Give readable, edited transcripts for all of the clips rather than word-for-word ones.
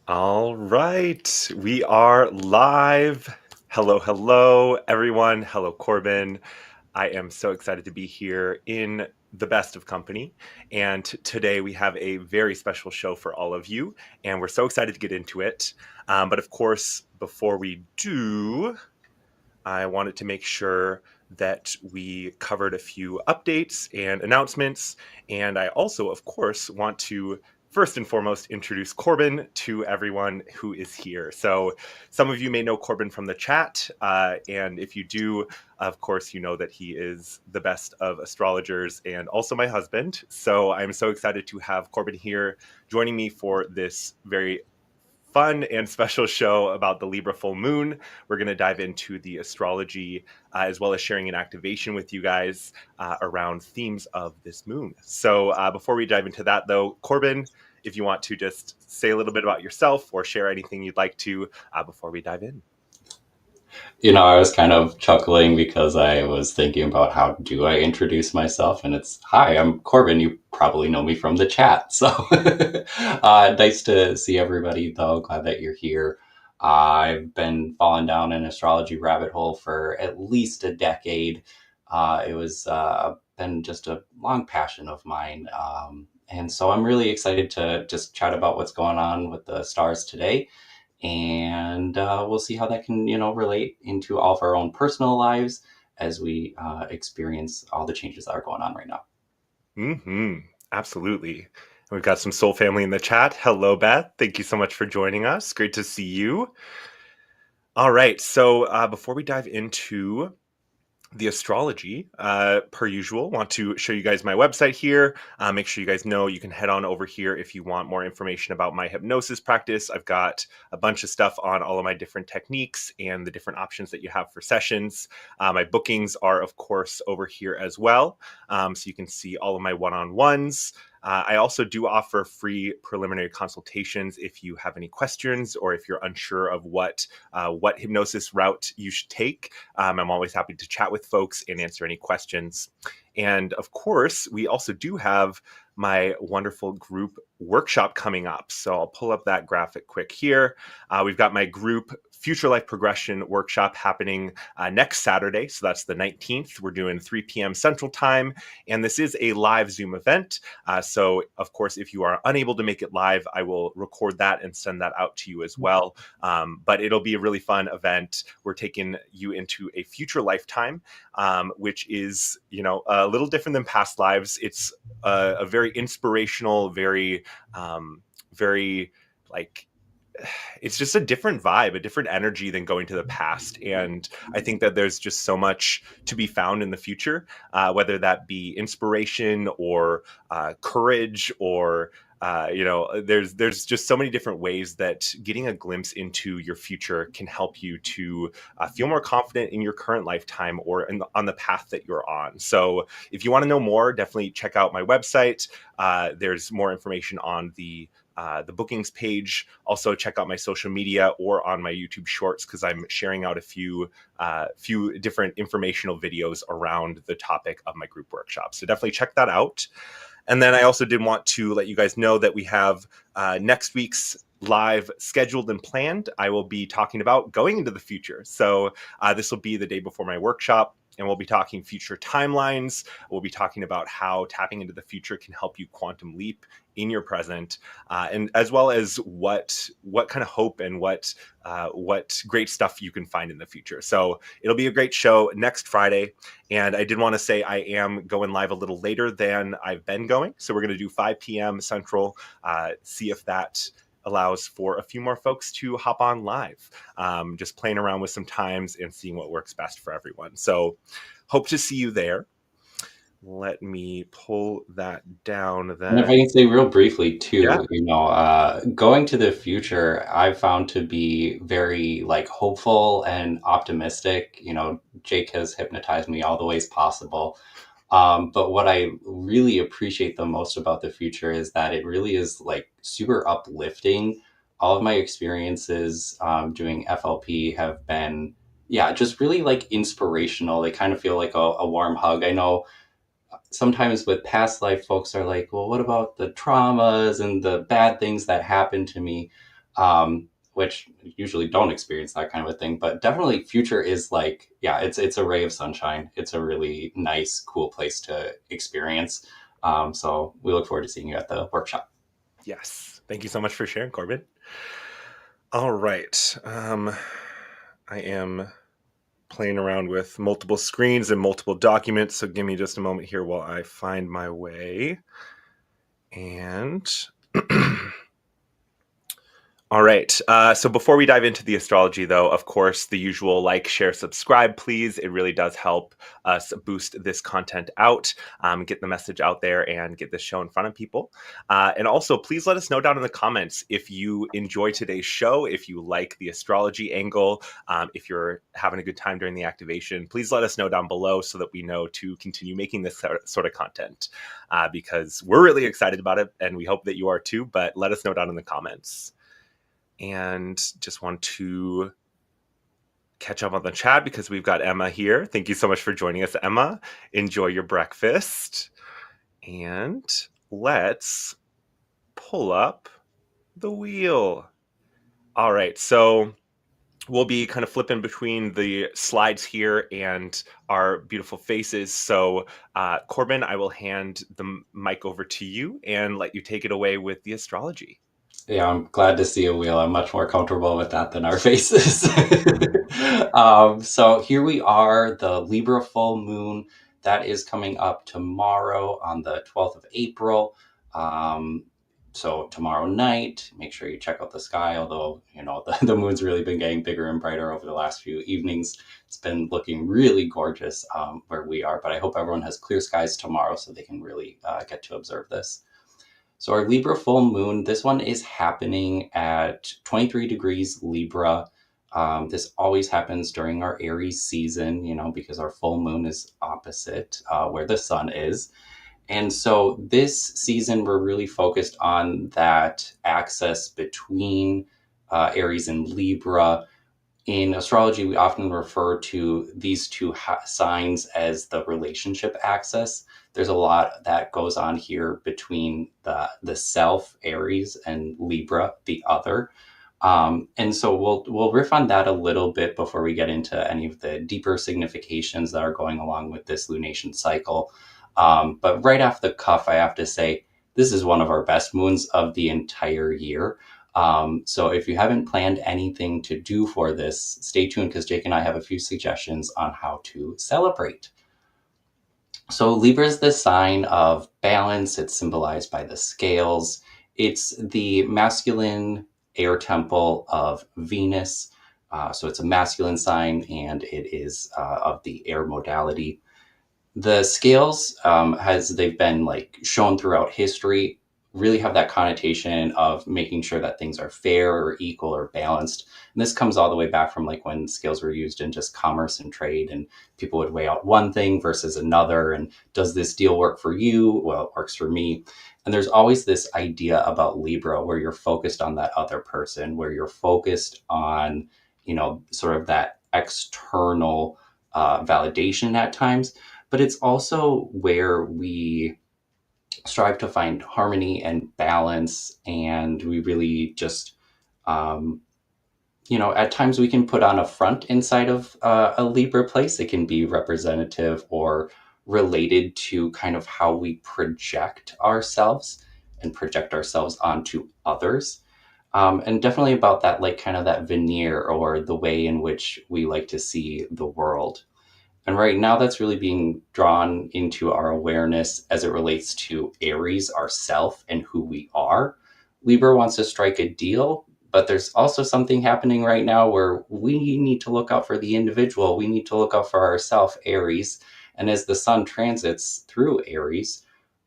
All right, we are live. Hello, hello, everyone. Hello, Corbin. I am so excited to be here in the best of company. And today we have a very special show for all of you, and we're so excited to get into it. But of course, before we do, I wanted to make sure that we covered a few updates and announcements. And I also, of course, want to first and foremost introduce Corbin to everyone who is here. So, some of you may know Corbin from the chat. And if you do, of course, you know that he is the best of astrologers and also my husband. So, I'm so excited to have Corbin here joining me for this very fun and special show about the Libra full moon. We're going to dive into the astrology as well as sharing an activation with you guys around themes of this moon. So before we dive into that, though, Corbin, if you want to just say a little bit about yourself or share anything you'd like to before we dive in. I was kind of chuckling because I was thinking about how do I introduce myself, and it's hi, I'm Corbin. You probably know me from the chat, so nice to see everybody. Though glad that you're here. I've been falling down an astrology rabbit hole for at least a decade. It was been just a long passion of mine, and so I'm really excited to just chat about what's going on with the stars today, and we'll see how that can relate into all of our own personal lives as we experience all the changes that are going on right now. Absolutely. We've got some soul family in the chat. Hello, Beth. Thank you so much for joining us. Great to see you. All right. So before we dive into the astrology, per usual, want to show you guys my website here. Make sure you guys know you can head on over here if you want more information about my hypnosis practice. I've got a bunch of stuff on all of my different techniques and the different options that you have for sessions. My bookings are, of course, over here as well. So you can see all of my one-on-ones. I also do offer free preliminary consultations if you have any questions or if you're unsure of what hypnosis route you should take. I'm always happy to chat with folks and answer any questions. And of course, we also do have my wonderful group workshop coming up. So I'll pull up that graphic quick here. We've got my group Future Life Progression workshop happening next Saturday. So that's the 19th. We're doing 3 p.m. Central Time. And this is a live Zoom event. So, of course, if you are unable to make it live, I will record that and send that out to you as well. But it'll be a really fun event. We're taking you into a future lifetime, which is, a little different than past lives. It's a very inspirational, very like, it's just a different vibe, a different energy than going to the past. And I think that there's just so much to be found in the future, whether that be inspiration or courage or there's just so many different ways that getting a glimpse into your future can help you to feel more confident in your current lifetime or on the path that you're on. So if you want to know more, definitely check out my website. There's more information on the bookings page. Also, check out my social media or on my YouTube Shorts because I'm sharing out a few different informational videos around the topic of my group workshop. So definitely check that out. And then I also did want to let you guys know that we have next week's live scheduled and planned. I will be talking about going into the future. So this will be the day before my workshop. And we'll be talking future timelines. We'll be talking about how tapping into the future can help you quantum leap in your present, and as well as what kind of hope and what great stuff you can find in the future. So it'll be a great show next Friday. And I did want to say I am going live a little later than I've been going. So we're going to do 5 p.m. Central, see if that allows for a few more folks to hop on live, just playing around with some times and seeing what works best for everyone. So hope to see you there. Let me pull that down And if then. I can say real briefly Yeah. too, going to the future, I've found to be very like hopeful and optimistic. Jake has hypnotized me all the ways possible. But what I really appreciate the most about the future is that it really is like super uplifting. All of my experiences doing FLP have been, yeah, just really like inspirational. They kind of feel like a warm hug. I know sometimes with past life, folks are like, well, what about the traumas and the bad things that happened to me? which usually don't experience that kind of a thing. But definitely future is like, yeah, it's a ray of sunshine. It's a really nice, cool place to experience. So we look forward to seeing you at the workshop. Yes. Thank you so much for sharing, Corbin. All right. I am playing around with multiple screens and multiple documents, so give me just a moment here while I find my way. And all right. So before we dive into the astrology, though, of course, the usual like, share, subscribe, please. It really does help us boost this content out, get the message out there, and get this show in front of people. And also, please let us know down in the comments if you enjoy today's show, if you like the astrology angle, if you're having a good time during the activation. Please let us know down below so that we know to continue making this sort of content, because we're really excited about it, and we hope that you are too. But let us know down in the comments. And just want to catch up on the chat because we've got Emma here. Thank you so much for joining us, Emma. Enjoy your breakfast. And let's pull up the wheel. All right, so we'll be kind of flipping between the slides here and our beautiful faces. So, Corbin, I will hand the mic over to you and let you take it away with the astrology. Yeah, I'm glad to see a wheel. I'm much more comfortable with that than our faces. So here we are, the Libra full moon that is coming up tomorrow on the 12th of April. So tomorrow night, make sure you check out the sky, although, the moon's really been getting bigger and brighter over the last few evenings. It's been looking really gorgeous where we are, but I hope everyone has clear skies tomorrow so they can really get to observe this. So our Libra full moon, this one is happening at 23 degrees Libra. This always happens during our Aries season, because our full moon is opposite where the sun is. And so this season, we're really focused on that axis between Aries and Libra. In astrology, we often refer to these two signs as the relationship axis. There's a lot that goes on here between the self, Aries, and Libra, the other. And so we'll riff on that a little bit before we get into any of the deeper significations that are going along with this lunation cycle. But right off the cuff, I have to say, this is one of our best moons of the entire year. So if you haven't planned anything to do for this, stay tuned because Jake and I have a few suggestions on how to celebrate. So Libra is the sign of balance. It's symbolized by the scales. It's the masculine air temple of Venus. So it's a masculine sign and it is of the air modality. The scales, as they've been shown throughout history, really have that connotation of making sure that things are fair or equal or balanced. And this comes all the way back from when scales were used in just commerce and trade, and people would weigh out one thing versus another. And does this deal work for you? Well, it works for me. And there's always this idea about Libra where you're focused on that other person, where you're focused on, sort of that external validation at times. But it's also where we strive to find harmony and balance, and we really just at times we can put on a front inside of a Libra place. It can be representative or related to kind of how we project ourselves and project ourselves onto others, and definitely about that kind of that veneer or the way in which we like to see the world. And right now that's really being drawn into our awareness as it relates to Aries, ourself, and who we are. Libra wants to strike a deal, but there's also something happening right now where we need to look out for the individual. We need to look out for ourself, Aries. And as the sun transits through Aries,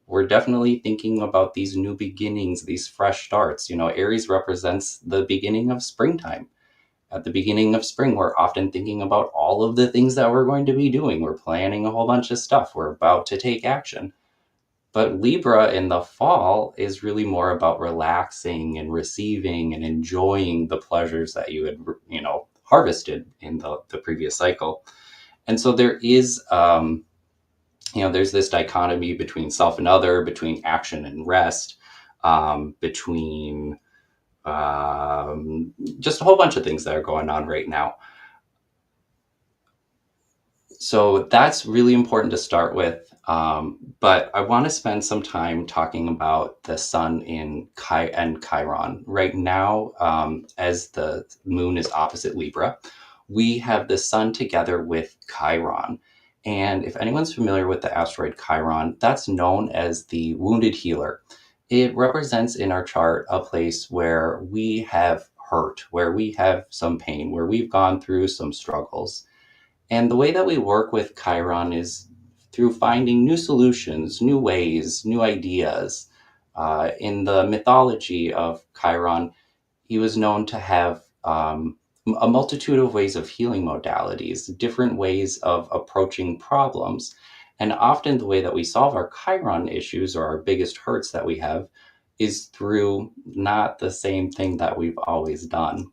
we're definitely thinking about these new beginnings, these fresh starts. Aries represents the beginning of springtime. At the beginning of spring, we're often thinking about all of the things that we're going to be doing. We're planning a whole bunch of stuff. We're about to take action. But Libra in the fall is really more about relaxing and receiving and enjoying the pleasures that you had, harvested in the previous cycle. And so there is, there's this dichotomy between self and other, between action and rest, between just a whole bunch of things that are going on right now. So that's really important to start with. But I want to spend some time talking about the sun in and Chiron. Right now, as the moon is opposite Libra, we have the sun together with Chiron. And if anyone's familiar with the asteroid Chiron, that's known as the wounded healer. It represents in our chart a place where we have hurt, where we have some pain, where we've gone through some struggles. And the way that we work with Chiron is through finding new solutions, new ways, new ideas. In the mythology of Chiron, he was known to have a multitude of ways of healing modalities, different ways of approaching problems. And often the way that we solve our Chiron issues or our biggest hurts that we have is through not the same thing that we've always done.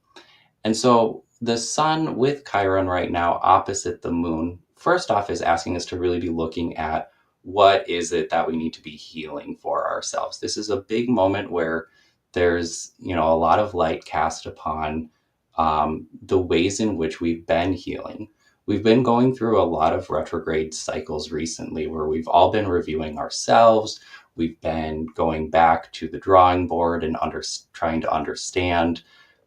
And so the sun with Chiron right now opposite the moon, first off, is asking us to really be looking at what is it that we need to be healing for ourselves. This is a big moment where there's, a lot of light cast upon the ways in which we've been healing. We've been going through a lot of retrograde cycles recently where we've all been reviewing ourselves. We've been going back to the drawing board and trying to understand,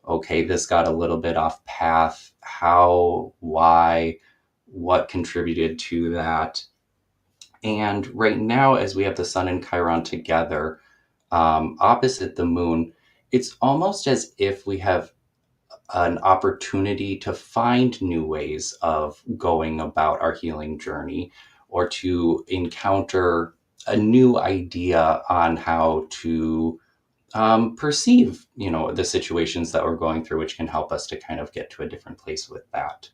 okay, this got a little bit off path. How, why, what contributed to that? And right now, as we have the sun and Chiron together, opposite the moon, it's almost as if we have an opportunity to find new ways of going about our healing journey or to encounter a new idea on how to perceive, the situations that we're going through, which can help us to kind of get to a different place with that.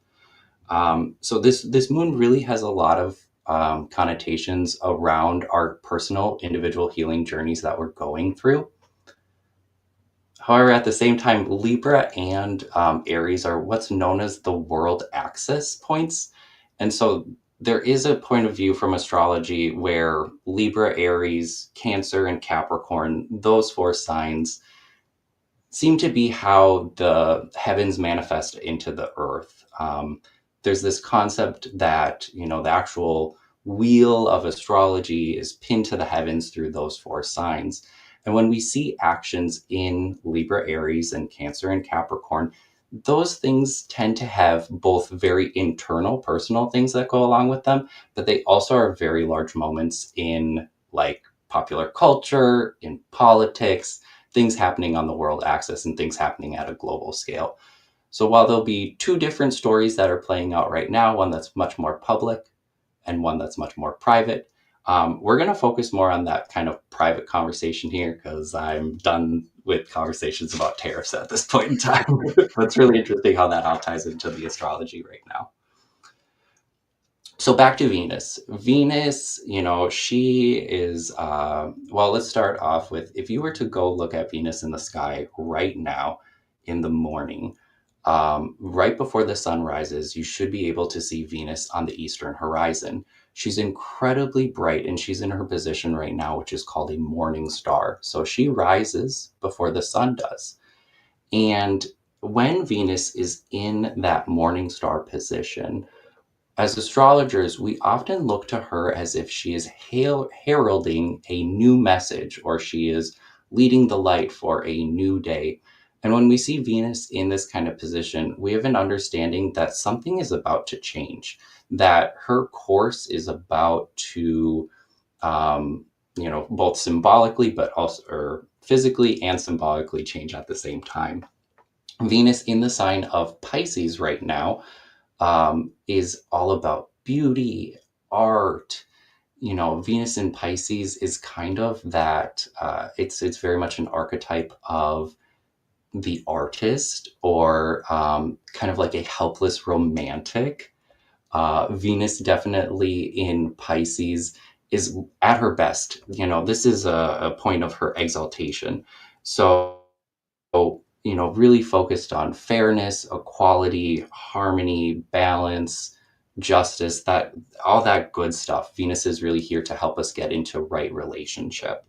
So this moon really has a lot of connotations around our personal individual healing journeys that we're going through. However, at the same time, Libra and Aries are what's known as the world axis points. And so there is a point of view from astrology where Libra, Aries, Cancer, and Capricorn, those four signs, seem to be how the heavens manifest into the earth. There's this concept that, the actual wheel of astrology is pinned to the heavens through those four signs. And when we see actions in Libra, Aries, and Cancer and Capricorn, those things tend to have both very internal, personal things that go along with them, but they also are very large moments in like popular culture, in politics, things happening on the world axis, and things happening at a global scale. So while there'll be two different stories that are playing out right now, one that's much more public and one that's much more private, we're going to focus more on that kind of private conversation here because I'm done with conversations about tariffs at this point in time. But it's really interesting how that all ties into the astrology right now. So back to Venus. Venus, she is, well, let's start off with, if you were to go look at Venus in the sky right now in the morning, right before the sun rises, you should be able to see Venus on the eastern horizon. She's incredibly bright and she's in her position right now, which is called a morning star. So she rises before the sun does. And when Venus is in that morning star position, as astrologers, we often look to her as if she is heralding a new message or she is leading the light for a new day. And when we see Venus in this kind of position, we have an understanding that something is about to change, that her course is about to, both symbolically, but also or physically and symbolically change at the same time. Venus in the sign of Pisces right now is all about beauty, art. Venus in Pisces is kind of that. It's very much an archetype of the artist, or kind of like a helpless romantic. Venus definitely in Pisces is at her best. This is a point of her exaltation. So really focused on fairness, equality, harmony, balance, justice, all that good stuff. Venus is really here to help us get into right relationship.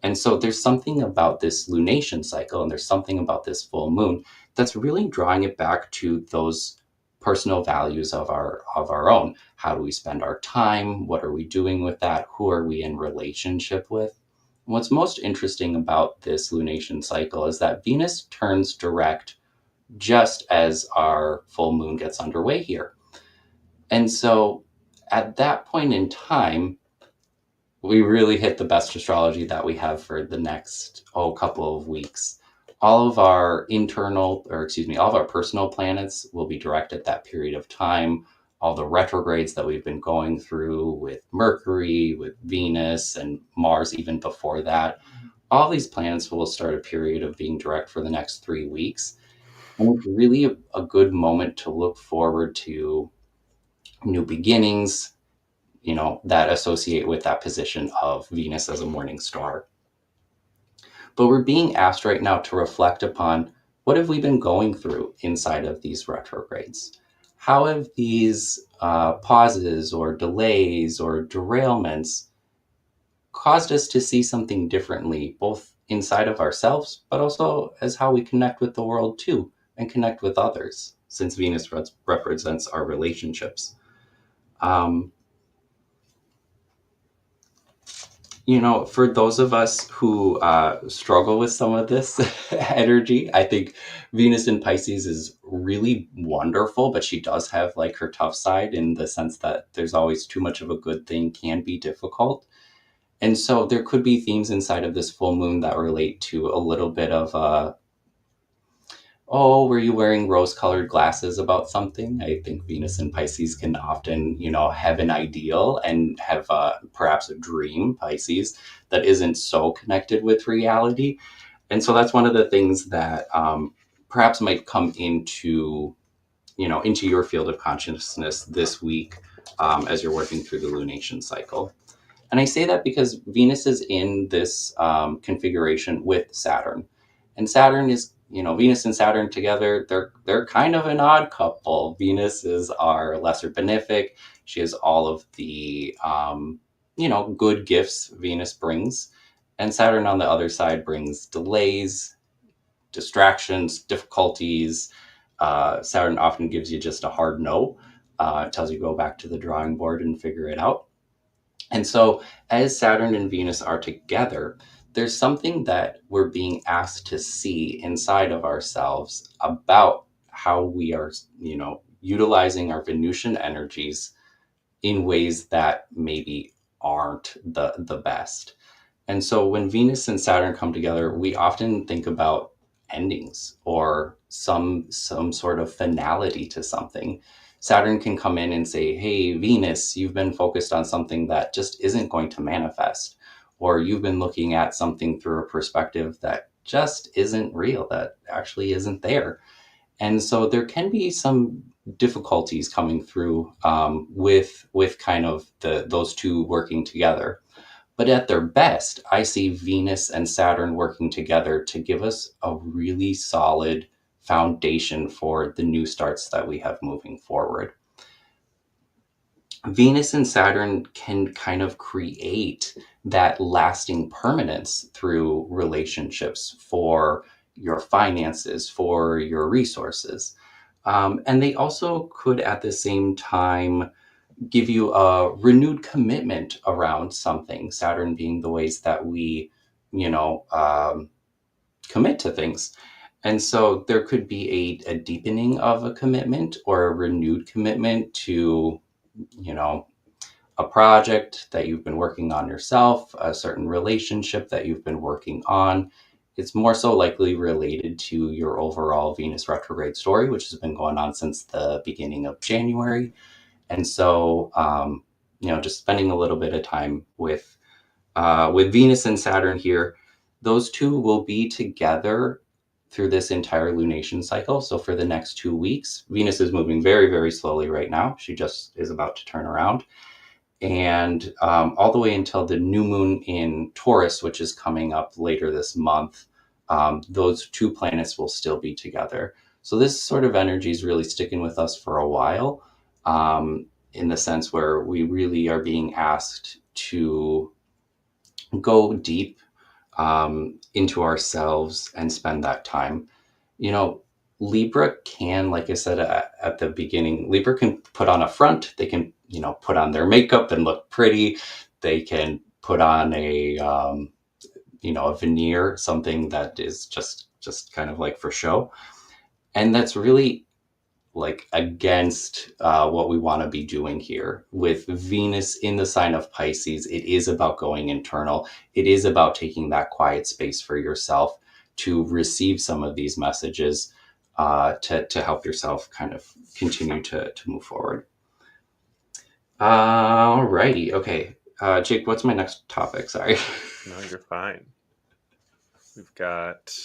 And so there's something about this lunation cycle and there's something about this full moon that's really drawing it back to those personal values of our own. How do we spend our time? What are we doing with that? Who are we in relationship with? What's most interesting about this lunation cycle is that Venus turns direct just as our full moon gets underway here. And so at that point in time, we really hit the best astrology that we have for the next couple of weeks. All of our all of our personal planets will be direct at that period of time. All the retrogrades that we've been going through with Mercury, with Venus, and Mars, even before that, all these planets will start a period of being direct for the next 3 weeks. And it's really a good moment to look forward to new beginnings, that associate with that position of Venus as a morning star. But we're being asked right now to reflect upon what have we been going through inside of these retrogrades? How have these pauses or delays or derailments caused us to see something differently, both inside of ourselves, but also as how we connect with the world too, and connect with others, since Venus represents our relationships. Um, for those of us who struggle with some of this energy, I think Venus in Pisces is really wonderful, but she does have like her tough side in the sense that there's always too much of a good thing can be difficult. And so there could be themes inside of this full moon that relate to a little bit of oh, were you wearing rose colored glasses about something? I think Venus and Pisces can often, have an ideal and have perhaps a dream, Pisces, that isn't so connected with reality. And so that's one of the things that perhaps might come into your field of consciousness this week as you're working through the lunation cycle. And I say that because Venus is in this configuration with Saturn, and Saturn is, Venus and Saturn together. They're kind of an odd couple. Venus is our lesser benefic. She has all of the good gifts Venus brings, and Saturn on the other side brings delays, distractions, difficulties. Saturn often gives you just a hard no. It tells you go back to the drawing board and figure it out. And so, as Saturn and Venus are together, there's something that we're being asked to see inside of ourselves about how we are, utilizing our Venusian energies in ways that maybe aren't the best. And so when Venus and Saturn come together, we often think about endings or some sort of finality to something. Saturn can come in and say, "Hey, Venus, you've been focused on something that just isn't going to manifest, or you've been looking at something through a perspective that just isn't real, that actually isn't there." And so there can be some difficulties coming through with kind of those two working together. But at their best, I see Venus and Saturn working together to give us a really solid foundation for the new starts that we have moving forward. Venus and Saturn can kind of create that lasting permanence through relationships for your finances, for your resources. And they also could at the same time give you a renewed commitment around something, Saturn being the ways that we, you know, um, commit to things. And so there could be a deepening of a commitment or a renewed commitment to, you know, a project that you've been working on yourself, a certain relationship that you've been working on. It's more so likely related to your overall Venus retrograde story, which has been going on since the beginning of January. And so, just spending a little bit of time with Venus and Saturn here, those two will be together through this entire lunation cycle. So for the next 2 weeks, Venus is moving very, very slowly right now. She just is about to turn around. And all the way until the new moon in Taurus, which is coming up later this month, those two planets will still be together. So this sort of energy is really sticking with us for a while, in the sense where we really are being asked to go deep into ourselves and spend that time. You know, Libra can, like I said at the beginning, Libra can put on a front. They can, put on their makeup and look pretty. They can put on a veneer, something that is just kind of like for show, and that's really like against what we want to be doing here. With Venus in the sign of Pisces, it is about going internal. It is about taking that quiet space for yourself to receive some of these messages, to help yourself kind of continue to move forward. Alrighty, okay. Jake, what's my next topic? Sorry. No, you're fine. We've got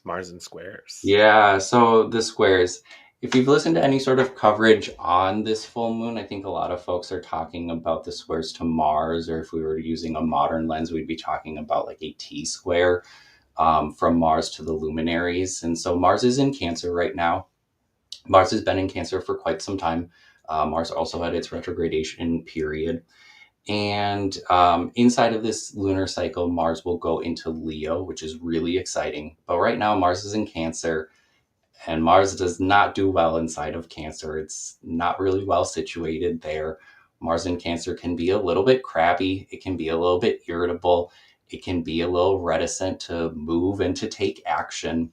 Mars in squares. Yeah, so the squares. If you've listened to any sort of coverage on this full moon, I think a lot of folks are talking about the squares to Mars, or if we were using a modern lens, we'd be talking about like a T square, from Mars to the luminaries. And so Mars is in Cancer right now. Mars has been in Cancer for quite some time. Mars also had its retrogradation period. And inside of this lunar cycle, Mars will go into Leo, which is really exciting. But right now, Mars is in Cancer, and Mars does not do well inside of Cancer. It's not really well situated there. Mars in Cancer can be a little bit crabby. It can be a little bit irritable. It can be a little reticent to move and to take action.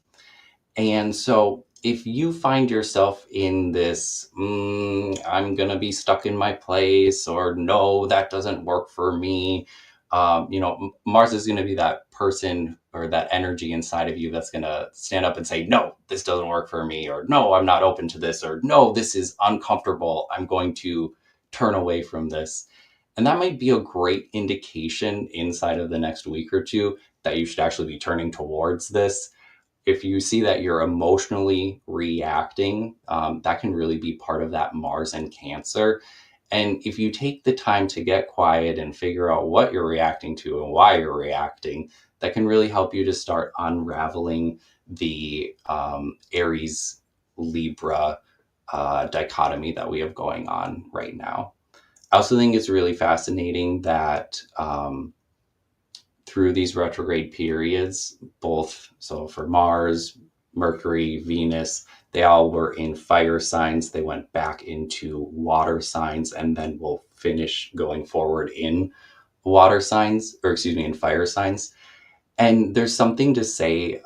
And so if you find yourself in this, I'm going to be stuck in my place, or no, that doesn't work for me, Mars is going to be that person or that energy inside of you that's going to stand up and say, no, this doesn't work for me, or no, I'm not open to this, or no, this is uncomfortable. I'm going to turn away from this. And that might be a great indication inside of the next week or two that you should actually be turning towards this. If you see that you're emotionally reacting, that can really be part of that Mars and Cancer. And if you take the time to get quiet and figure out what you're reacting to and why you're reacting, that can really help you to start unraveling the Aries Libra dichotomy that we have going on right now. I also think it's really fascinating that through these retrograde periods, both so for Mars, Mercury, Venus, they all were in fire signs. They went back into water signs, and then will finish going forward in water signs, or excuse me, in fire signs. And there's something to say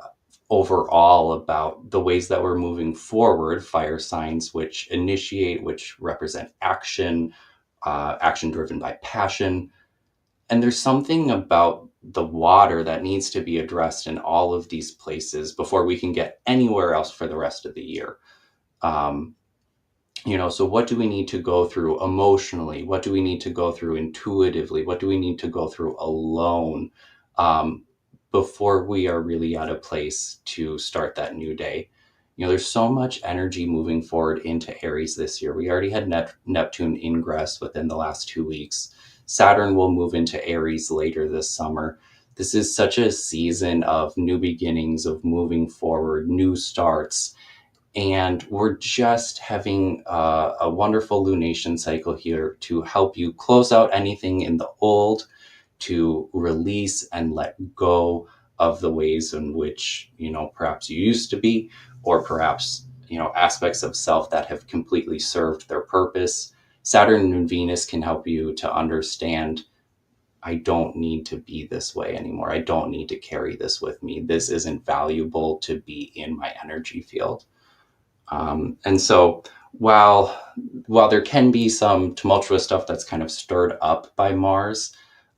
overall about the ways that we're moving forward. Fire signs, which initiate, which represent action, action driven by passion, and there's something about the water that needs to be addressed in all of these places before we can get anywhere else for the rest of the year. Um, so what do we need to go through emotionally? What do we need to go through intuitively? What do we need to go through alone, um, before we are really at a place to start that new day? There's so much energy moving forward into Aries this year. We already had Neptune ingress within the last 2 weeks. Saturn will move into Aries later this summer. This is such a season of new beginnings, of moving forward, new starts. And we're just having a wonderful lunation cycle here to help you close out anything in the old, to release and let go of the ways in which, perhaps you used to be, or perhaps, aspects of self that have completely served their purpose. Saturn and Venus can help you to understand, I don't need to be this way anymore. I don't need to carry this with me. This isn't valuable to be in my energy field. And so while there can be some tumultuous stuff that's kind of stirred up by Mars,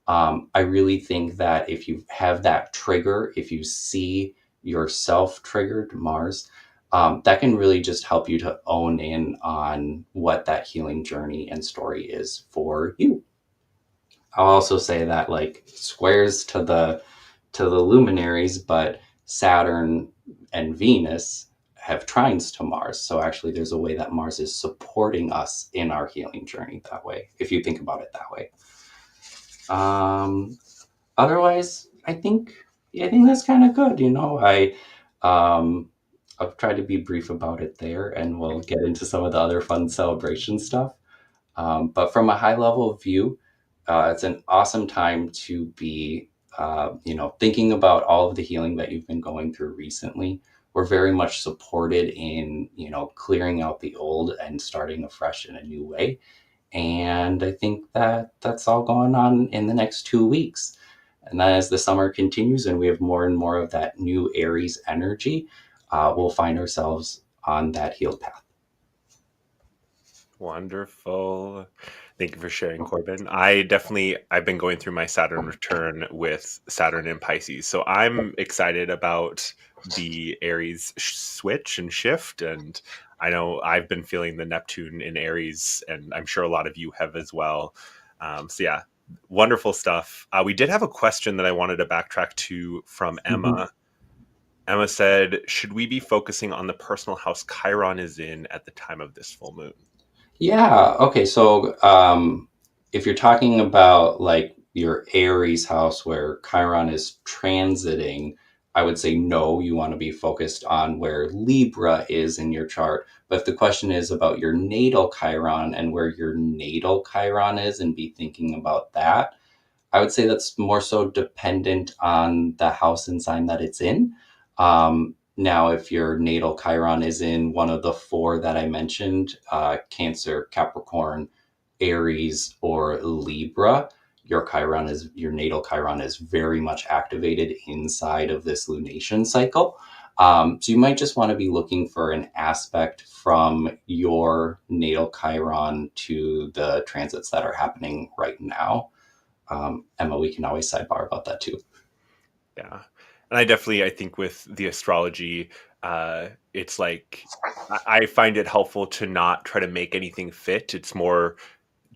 I really think that if you have that trigger, if you see yourself triggered Mars, that can really just help you to own in on what that healing journey and story is for you. I'll also say that like squares to the luminaries, but Saturn and Venus have trines to Mars. So actually there's a way that Mars is supporting us in our healing journey that way, if you think about it that way. Otherwise, I think that's kind of good. I've tried to be brief about it there, and we'll get into some of the other fun celebration stuff. But from a high level view, it's an awesome time to be thinking about all of the healing that you've been going through recently. We're very much supported in, clearing out the old and starting afresh in a new way. And I think that that's all going on in the next 2 weeks. And then as the summer continues and we have more and more of that new Aries energy, we'll find ourselves on that healed path. Wonderful. Thank you for sharing, Corbin. I've been going through my Saturn return with Saturn in Pisces. So I'm excited about the Aries switch and shift. And I know I've been feeling the Neptune in Aries, and I'm sure a lot of you have as well. So yeah, wonderful stuff. We did have a question that I wanted to backtrack to from Mhm. Emma. Emma said, should we be focusing on the personal house Chiron is in at the time of this full moon? Yeah. Okay. So, if you're talking about like your Aries house where Chiron is transiting, I would say no, you want to be focused on where Libra is in your chart. But if the question is about your natal Chiron and where your natal Chiron is, and be thinking about that, I would say that's more so dependent on the house and sign that it's in. Now, if your natal Chiron is in one of the four that I mentioned, Cancer, Capricorn, Aries, or Libra, your natal Chiron is very much activated inside of this lunation cycle. So you might just want to be looking for an aspect from your natal Chiron to the transits that are happening right now. Emma, we can always sidebar about that too. Yeah. And I think with the astrology, it's like I find it helpful to not try to make anything fit. It's more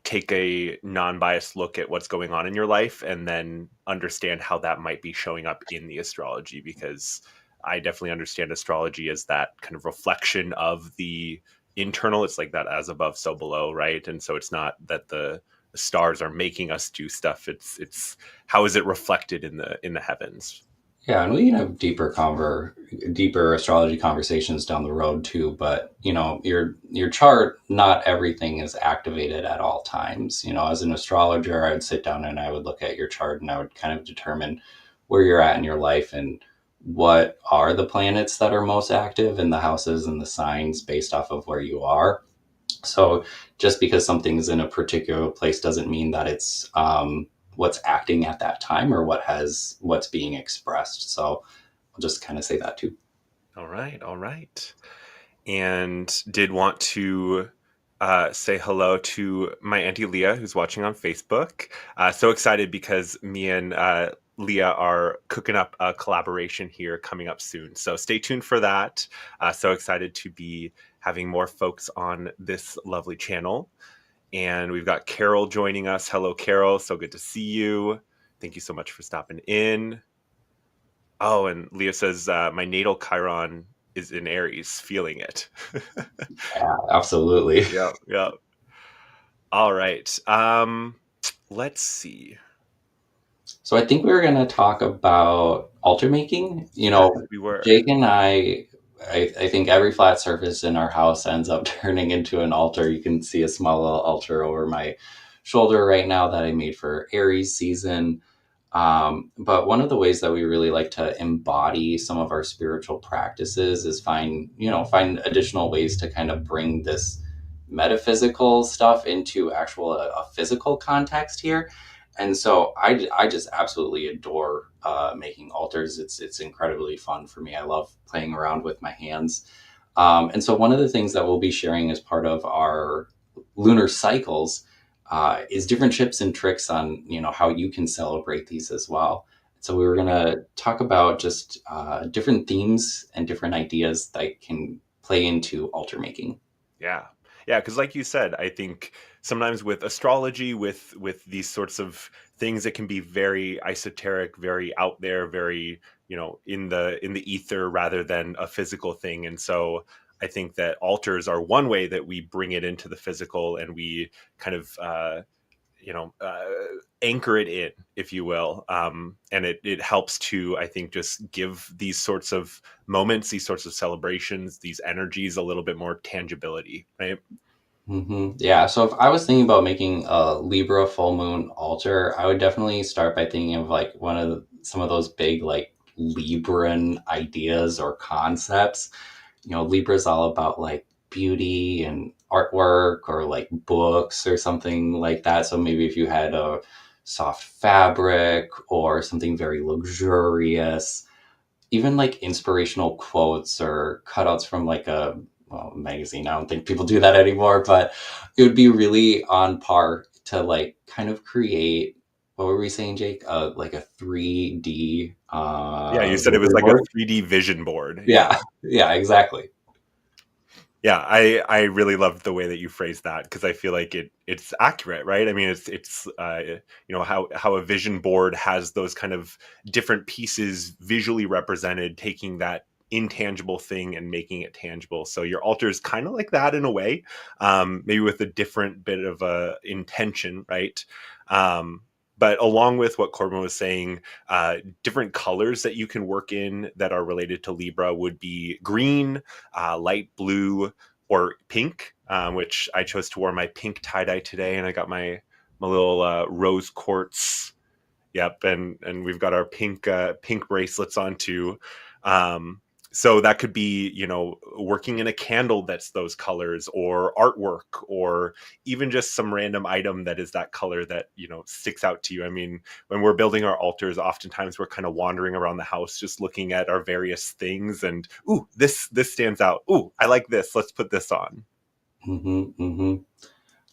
take a non-biased look at what's going on in your life and then understand how that might be showing up in the astrology, because I definitely understand astrology as that kind of reflection of the internal. It's like that as above so below, right? And so it's not that the stars are making us do stuff. It's how is it reflected in the heavens. Yeah, and we can have deeper astrology conversations down the road too. But your chart, not everything is activated at all times. As an astrologer, I would sit down and I would look at your chart and I would kind of determine where you're at in your life and what are the planets that are most active in the houses and the signs based off of where you are. So just because something's in a particular place doesn't mean that it's what's acting at that time or what's being expressed. So I'll just kind of say that too. All right, all right. And did want to say hello to my auntie Leah, who's watching on Facebook. So excited because me and Leah are cooking up a collaboration here coming up soon. So stay tuned for that. So excited to be having more folks on this lovely channel. And we've got Carol joining us. Hello, Carol. So good to see you. Thank you so much for stopping in. Oh, and Leah says, my natal Chiron is in Aries, feeling it. Yeah, absolutely. Yeah, yeah. All right. Let's see. So I think we were going to talk about altar making. Yes, we were. Jake and I think every flat surface in our house ends up turning into an altar. You can see a small little altar over my shoulder right now that I made for Aries season. But one of the ways that we really like to embody some of our spiritual practices is find additional ways to kind of bring this metaphysical stuff into actual a physical context here. And so I just absolutely adore making altars. It's incredibly fun for me. I love playing around with my hands. And so one of the things that we'll be sharing as part of our Lunar Cycles is different tips and tricks on how you can celebrate these as well. So we were going to talk about just different themes and different ideas that can play into altar making. Yeah. Yeah, because like you said, I think sometimes with astrology, with these sorts of things, it can be very esoteric, very out there, very, in the ether rather than a physical thing. And so I think that altars are one way that we bring it into the physical and we kind of you know uh, anchor it in, if you will, and it helps to, I think, just give these sorts of moments, these sorts of celebrations, these energies a little bit more tangibility, right? Yeah, so if I was thinking about making a Libra full moon altar, I would definitely start by thinking of like one of some of those big like Libran ideas or concepts. Libra's all about like beauty and artwork or like books or something like that. So maybe if you had a soft fabric or something very luxurious, even like inspirational quotes or cutouts from like a magazine. I don't think people do that anymore, but it would be really on par to like kind of create, what were we saying, Jake? Like a 3D Yeah, you said it was vision like a board. 3D vision board. Yeah. Yeah, yeah, exactly. Yeah, I really loved the way that you phrased that because I feel like it's accurate, right? I mean, it's how a vision board has those kind of different pieces visually represented, taking that intangible thing and making it tangible. So your altar is kind of like that in a way, maybe with a different bit of a intention, right? Um, but along with what Corbin was saying, different colors that you can work in that are related to Libra would be green, light blue, or pink, which I chose to wear my pink tie dye today, and I got my little rose quartz. Yep, and we've got our pink bracelets on too. Um, so that could be, working in a candle that's those colors, or artwork, or even just some random item that is that color that sticks out to you. I mean, when we're building our altars, oftentimes we're kind of wandering around the house just looking at our various things, and ooh, this stands out. Ooh, I like this. Let's put this on. Mm-hmm.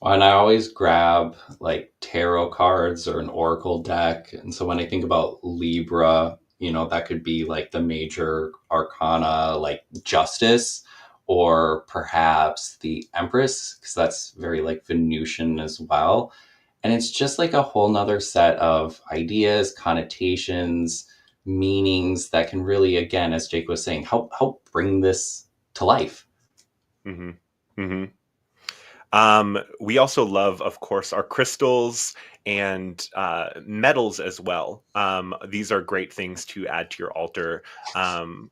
And I always grab like tarot cards or an oracle deck. And so when I think about Libra, that could be like the major arcana, like justice, or perhaps the Empress, because that's very like Venusian as well. And it's just like a whole nother set of ideas, connotations, meanings that can really, again, as Jake was saying, help bring this to life. Hmm. Hmm. We also love, of course, our crystals and metals as well. These are great things to add to your altar.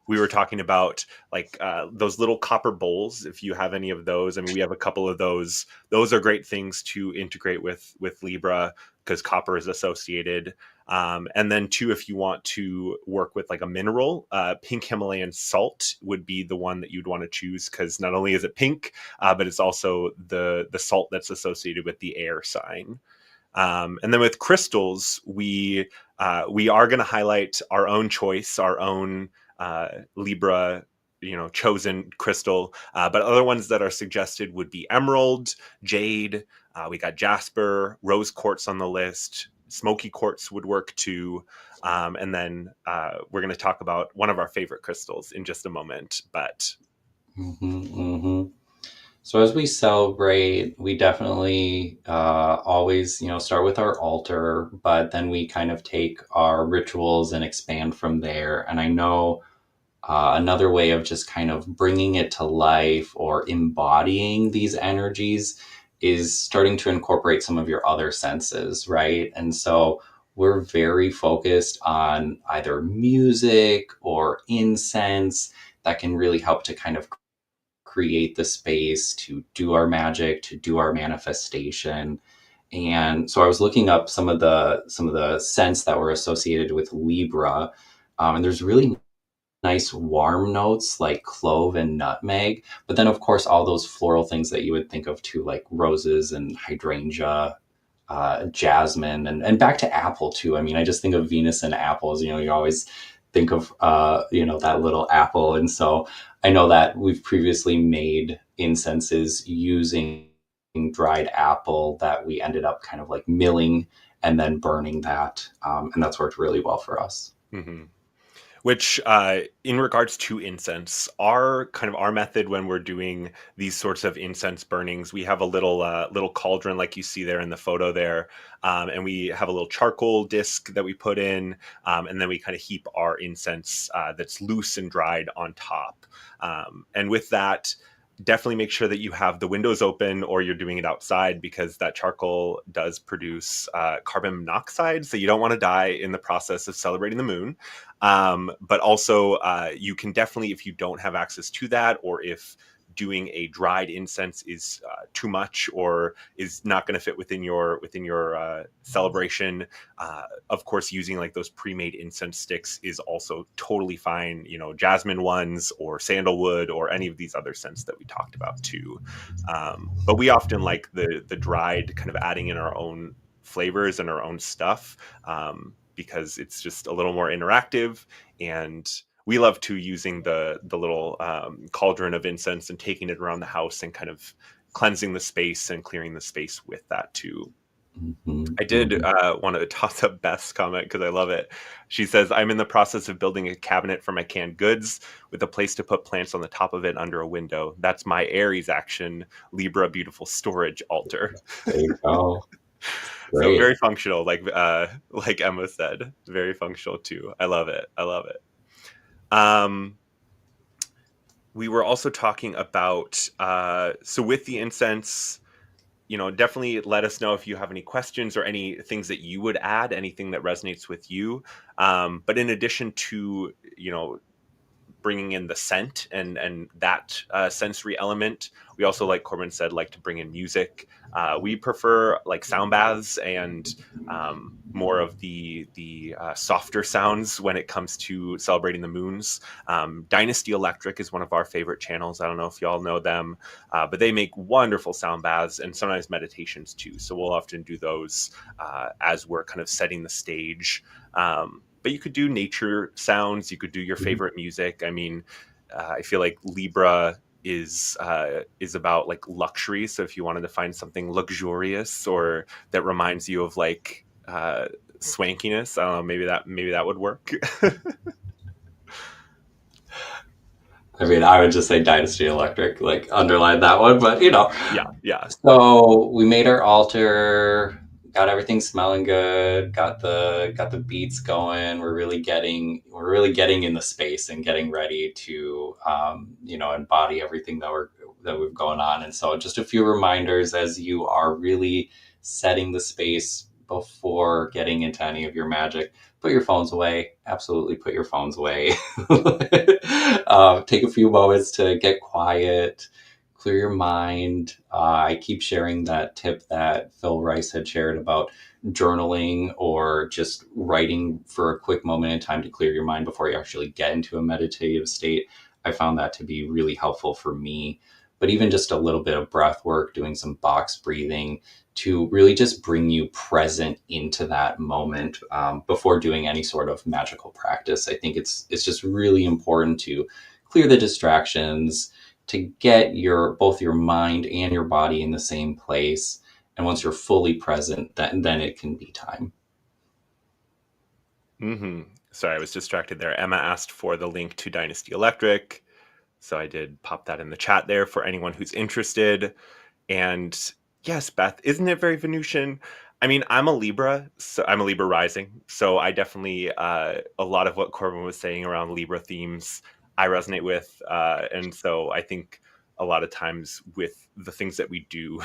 We were talking about like those little copper bowls. If you have any of those, I mean, we have a couple of those. Those are great things to integrate with Libra because copper is associated. And then too, if you want to work with like a mineral, pink Himalayan salt would be the one that you'd want to choose because not only is it pink, but it's also the salt that's associated with the air sign. And then with crystals, we are going to highlight our own choice, our own Libra, chosen crystal. But other ones that are suggested would be emerald, jade. We got jasper, rose quartz on the list. Smoky quartz would work too. And then we're going to talk about one of our favorite crystals in just a moment. But Mm-hmm, mm-hmm. So as we celebrate, we definitely always, start with our altar, but then we kind of take our rituals and expand from there. And I know another way of just kind of bringing it to life or embodying these energies is starting to incorporate some of your other senses, right? And so we're very focused on either music or incense that can really help to kind of create the space to do our magic, to do our manifestation. And so I was looking up some of the scents that were associated with Libra, and there's really nice warm notes like clove and nutmeg. But then, of course, all those floral things that you would think of too, like roses and hydrangea, jasmine, and back to apple too. I mean, I just think of Venus and apples. You always think of that little apple, and so I know that we've previously made incenses using dried apple that we ended up kind of like milling and then burning that, and that's worked really well for us. mhm. Which, in regards to incense, our method when we're doing these sorts of incense burnings, we have a little cauldron like you see there in the photo there, and we have a little charcoal disc that we put in, and then we kind of heap our incense that's loose and dried on top. And with that, definitely make sure that you have the windows open or you're doing it outside because that charcoal does produce carbon monoxide, so you don't want to die in the process of celebrating the moon. But also, you can definitely, if you don't have access to that, or if doing a dried incense is too much or is not going to fit within your celebration, of course, using like those pre-made incense sticks is also totally fine. You know, jasmine ones or sandalwood or any of these other scents that we talked about too. But we often like the dried, kind of adding in our own flavors and our own stuff, because it's just a little more interactive. And we love to using the little cauldron of incense and taking it around the house and kind of cleansing the space and clearing the space with that too. Mm-hmm, I did mm-hmm. want to toss up Beth's comment because I love it. She says, I'm in the process of building a cabinet for my canned goods with a place to put plants on the top of it under a window. That's my Aries action, Libra beautiful storage altar. There you go. So Great. very functional, like Emma said, very functional too. I love it. I love it. Um, we were also talking about so with the incense, you know, definitely let us know if you have any questions or any things that you would add, anything that resonates with you. But in addition to, you know, bringing in the scent and that sensory element, we also, like Corbin said, like to bring in music. We prefer like sound baths and more of the softer sounds when it comes to celebrating the moons. Dynasty Electric is one of our favorite channels. I don't know if y'all know them, but they make wonderful sound baths and sometimes meditations too. So we'll often do those as we're kind of setting the stage. But you could do nature sounds. You could do your Mhm. favorite music. I mean, I feel like Libra is about like luxury. So if you wanted to find something luxurious or that reminds you of like swankiness, I don't know, maybe that would work. I mean, I would just say Dynasty Electric, like underline that one, but Yeah, yeah. So we made our altar, got everything smelling good, got the beats going. We're really getting in the space and getting ready to embody everything that we've going on. And so just a few reminders as you are really setting the space before getting into any of your magic. Put your phones away. Absolutely put your phones away. Take a few moments to get quiet, clear your mind. I keep sharing that tip that Phil Rice had shared about journaling or just writing for a quick moment in time to clear your mind before you actually get into a meditative state. I found that to be really helpful for me. But even just a little bit of breath work, doing some box breathing to really just bring you present into that moment before doing any sort of magical practice. I think it's just really important to clear the distractions, to get both your mind and your body in the same place. And once you're fully present, then it can be time. hmm Sorry, I was distracted there. Emma asked for the link to Dynasty Electric. So I did pop that in the chat there for anyone who's interested. And yes, Beth, isn't it very Venusian? I mean, I'm a Libra, so I'm a Libra rising. So I definitely, a lot of what Corbin was saying around Libra themes, I resonate with. And so I think a lot of times with the things that we do,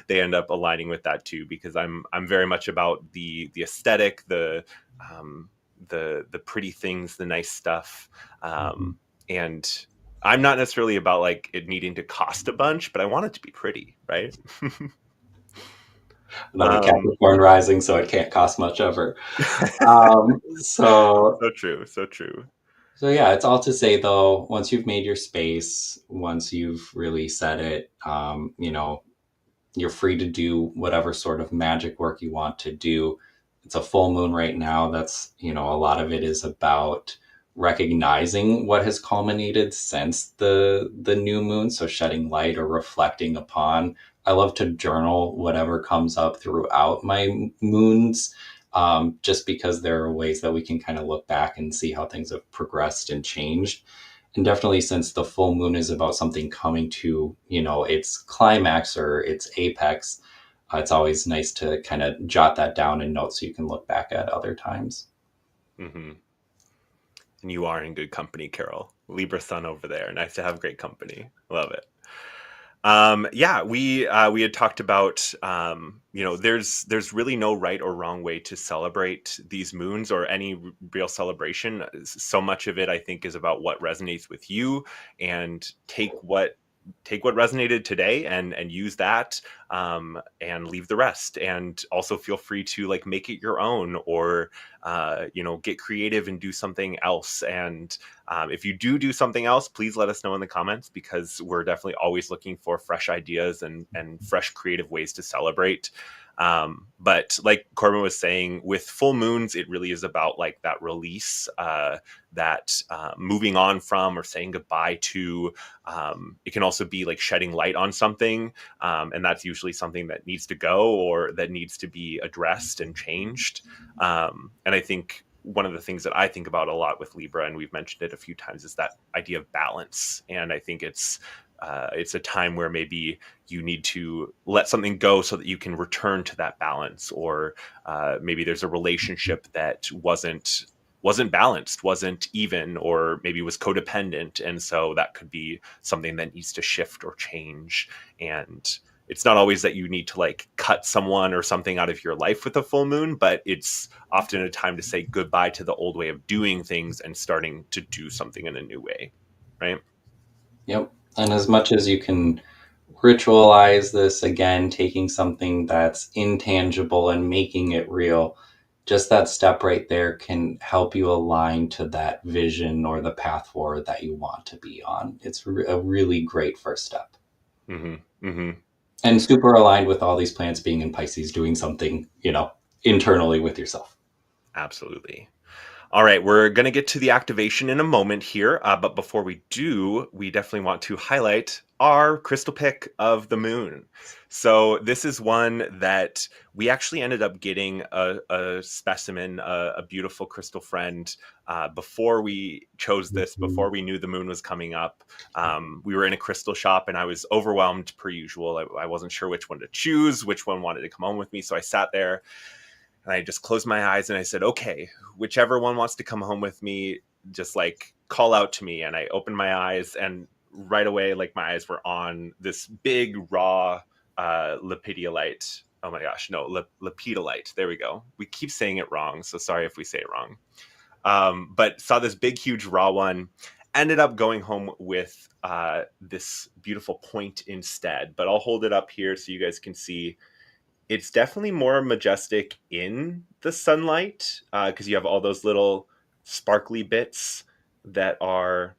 they end up aligning with that too, because I'm very much about the aesthetic, um, the pretty things, the nice stuff. Mm-hmm. And I'm not necessarily about like it needing to cost a bunch, but I want it to be pretty, right? Another um, Capricorn rising, so it can't cost much ever. So so true, so true. So yeah, it's all to say though, once you've made your space, once you've really set it, you're free to do whatever sort of magic work you want to do. It's a full moon right now. That's, a lot of it is about recognizing what has culminated since the new moon. So shedding light or reflecting upon. I love to journal whatever comes up throughout my moons, just because there are ways that we can kind of look back and see how things have progressed and changed. And definitely since the full moon is about something coming to its climax or its apex, it's always nice to kind of jot that down in notes so you can look back at other times. hmm And you are in good company, Carol. Libra Sun over there. Nice to have great company. Love it. Yeah, we had talked about there's really no right or wrong way to celebrate these moons or any real celebration. So much of it, I think, is about what resonates with you and take what take what resonated today and use that, and leave the rest. And also feel free to like make it your own, or get creative and do something else. And if you do something else, please let us know in the comments, because we're definitely always looking for fresh ideas and fresh creative ways to celebrate. But like Corbin was saying, with full moons, it really is about like that release, that moving on from or saying goodbye to. It can also be like shedding light on something, and that's usually something that needs to go or that needs to be addressed and changed. And I think one of the things that I think about a lot with Libra, and we've mentioned it a few times, is that idea of balance. And I think it's a time where maybe you need to let something go so that you can return to that balance, or maybe there's a relationship that wasn't balanced, wasn't even, or maybe was codependent, and so that could be something that needs to shift or change. And it's not always that you need to like cut someone or something out of your life with a full moon, but it's often a time to say goodbye to the old way of doing things and starting to do something in a new way, right? Yep. And as much as you can ritualize this, again, taking something that's intangible and making it real, just that step right there can help you align to that vision or the path forward that you want to be on. It's a really great first step. Mm-hmm. Mm-hmm. And super aligned with all these planets being in Pisces, doing something, internally with yourself. Absolutely. All right, we're going to get to the activation in a moment here. But before we do, we definitely want to highlight our crystal pick of the moon. So this is one that we actually ended up getting a specimen, a beautiful crystal friend, before we chose this, before we knew the moon was coming up. We were in a crystal shop and I was overwhelmed per usual. I wasn't sure which one to choose, which one wanted to come home with me. So I sat there and I just closed my eyes and I said, okay, whichever one wants to come home with me, just like call out to me. And I opened my eyes, and right away, like my eyes were on this big raw lepidolite. Oh my gosh, no, lepidolite. There we go. We keep saying it wrong, so sorry if we say it wrong. But saw this big, huge raw one. Ended up going home with this beautiful point instead. But I'll hold it up here so you guys can see. It's definitely more majestic in the sunlight, because you have all those little sparkly bits that are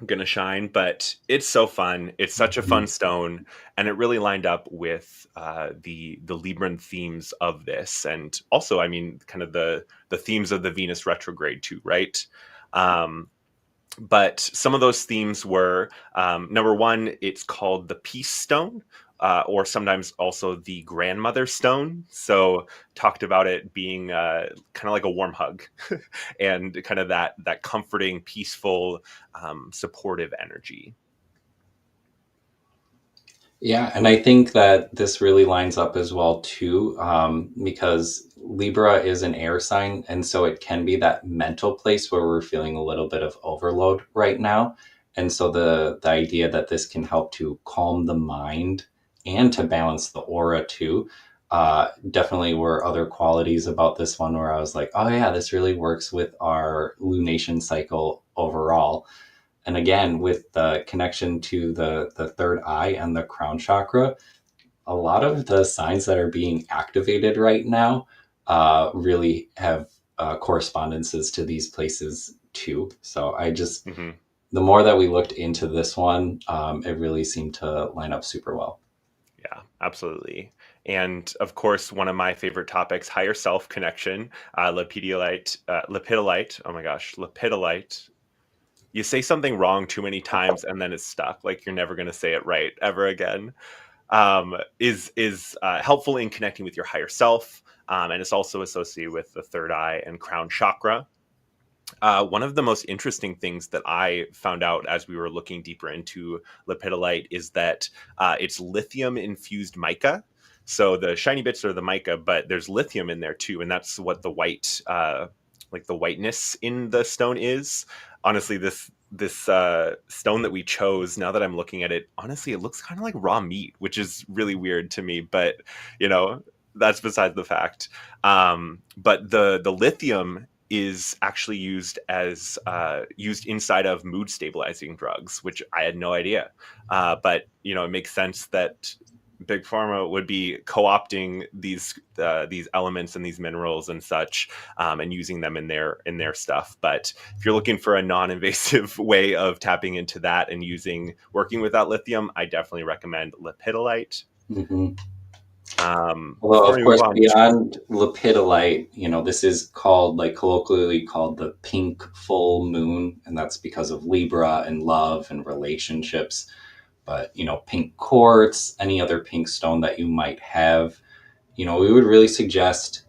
gonna shine. But it's so fun. It's such a fun stone, and it really lined up with the Libran themes of this, and also, I mean, kind of the themes of the Venus retrograde too, right? But some of those themes were, number one, it's called the Peace Stone, or sometimes also the Grandmother Stone. So talked about it being kind of like a warm hug, and kind of that comforting, peaceful, supportive energy. Yeah, and I think that this really lines up as well too, because Libra is an air sign, and so it can be that mental place where we're feeling a little bit of overload right now. And so the idea that this can help to calm the mind and to balance the aura too, definitely were other qualities about this one where I was like, oh yeah, this really works with our lunation cycle overall. And again, with the connection to the third eye and the crown chakra, a lot of the signs that are being activated right now really have correspondences to these places too. So Mm-hmm. the more that we looked into this one, it really seemed to line up super well. Yeah, absolutely. And of course, one of my favorite topics, higher self connection, lepidolite. Oh my gosh, lepidolite. You say something wrong too many times and then it's stuck. Like you're never going to say it right ever again. Is helpful in connecting with your higher self, and it's also associated with the third eye and crown chakra. One of the most interesting things that I found out as we were looking deeper into lepidolite is that it's lithium infused mica. So the shiny bits are the mica, but there's lithium in there too, and that's what the white, like the whiteness in the stone is. Honestly, this stone that we chose, now that I'm looking at it, honestly, it looks kind of like raw meat, which is really weird to me. But you know, that's besides the fact. But the lithium is actually used inside of mood stabilizing drugs, which I had no idea. But it makes sense that big pharma would be co-opting these elements and these minerals and such, and using them in their stuff. But if you're looking for a non-invasive way of tapping into that and working with that lithium, I definitely recommend lepidolite. Mm-hmm. Well, Before of we move course, on to beyond lepidolite, this is called, like, colloquially called the pink full moon, and that's because of Libra and love and relationships. But, pink quartz, any other pink stone that you might have, we would really suggest,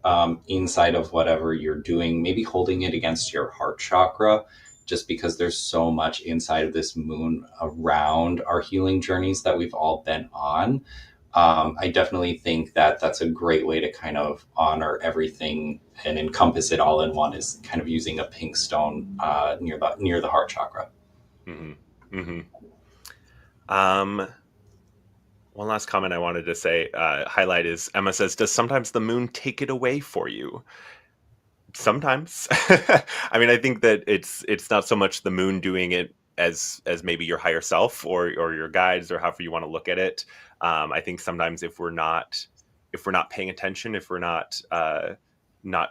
inside of whatever you're doing, maybe holding it against your heart chakra, just because there's so much inside of this moon around our healing journeys that we've all been on. I definitely think that that's a great way to kind of honor everything and encompass it all in one, is kind of using a pink stone near the heart chakra. hmm hmm um one last comment I wanted to say, highlight, is Emma says, does sometimes the moon take it away for you? Sometimes. I mean, I think that it's not so much the moon doing it as maybe your higher self or your guides, or however you want to look at it. I think sometimes if we're not paying attention, if we're not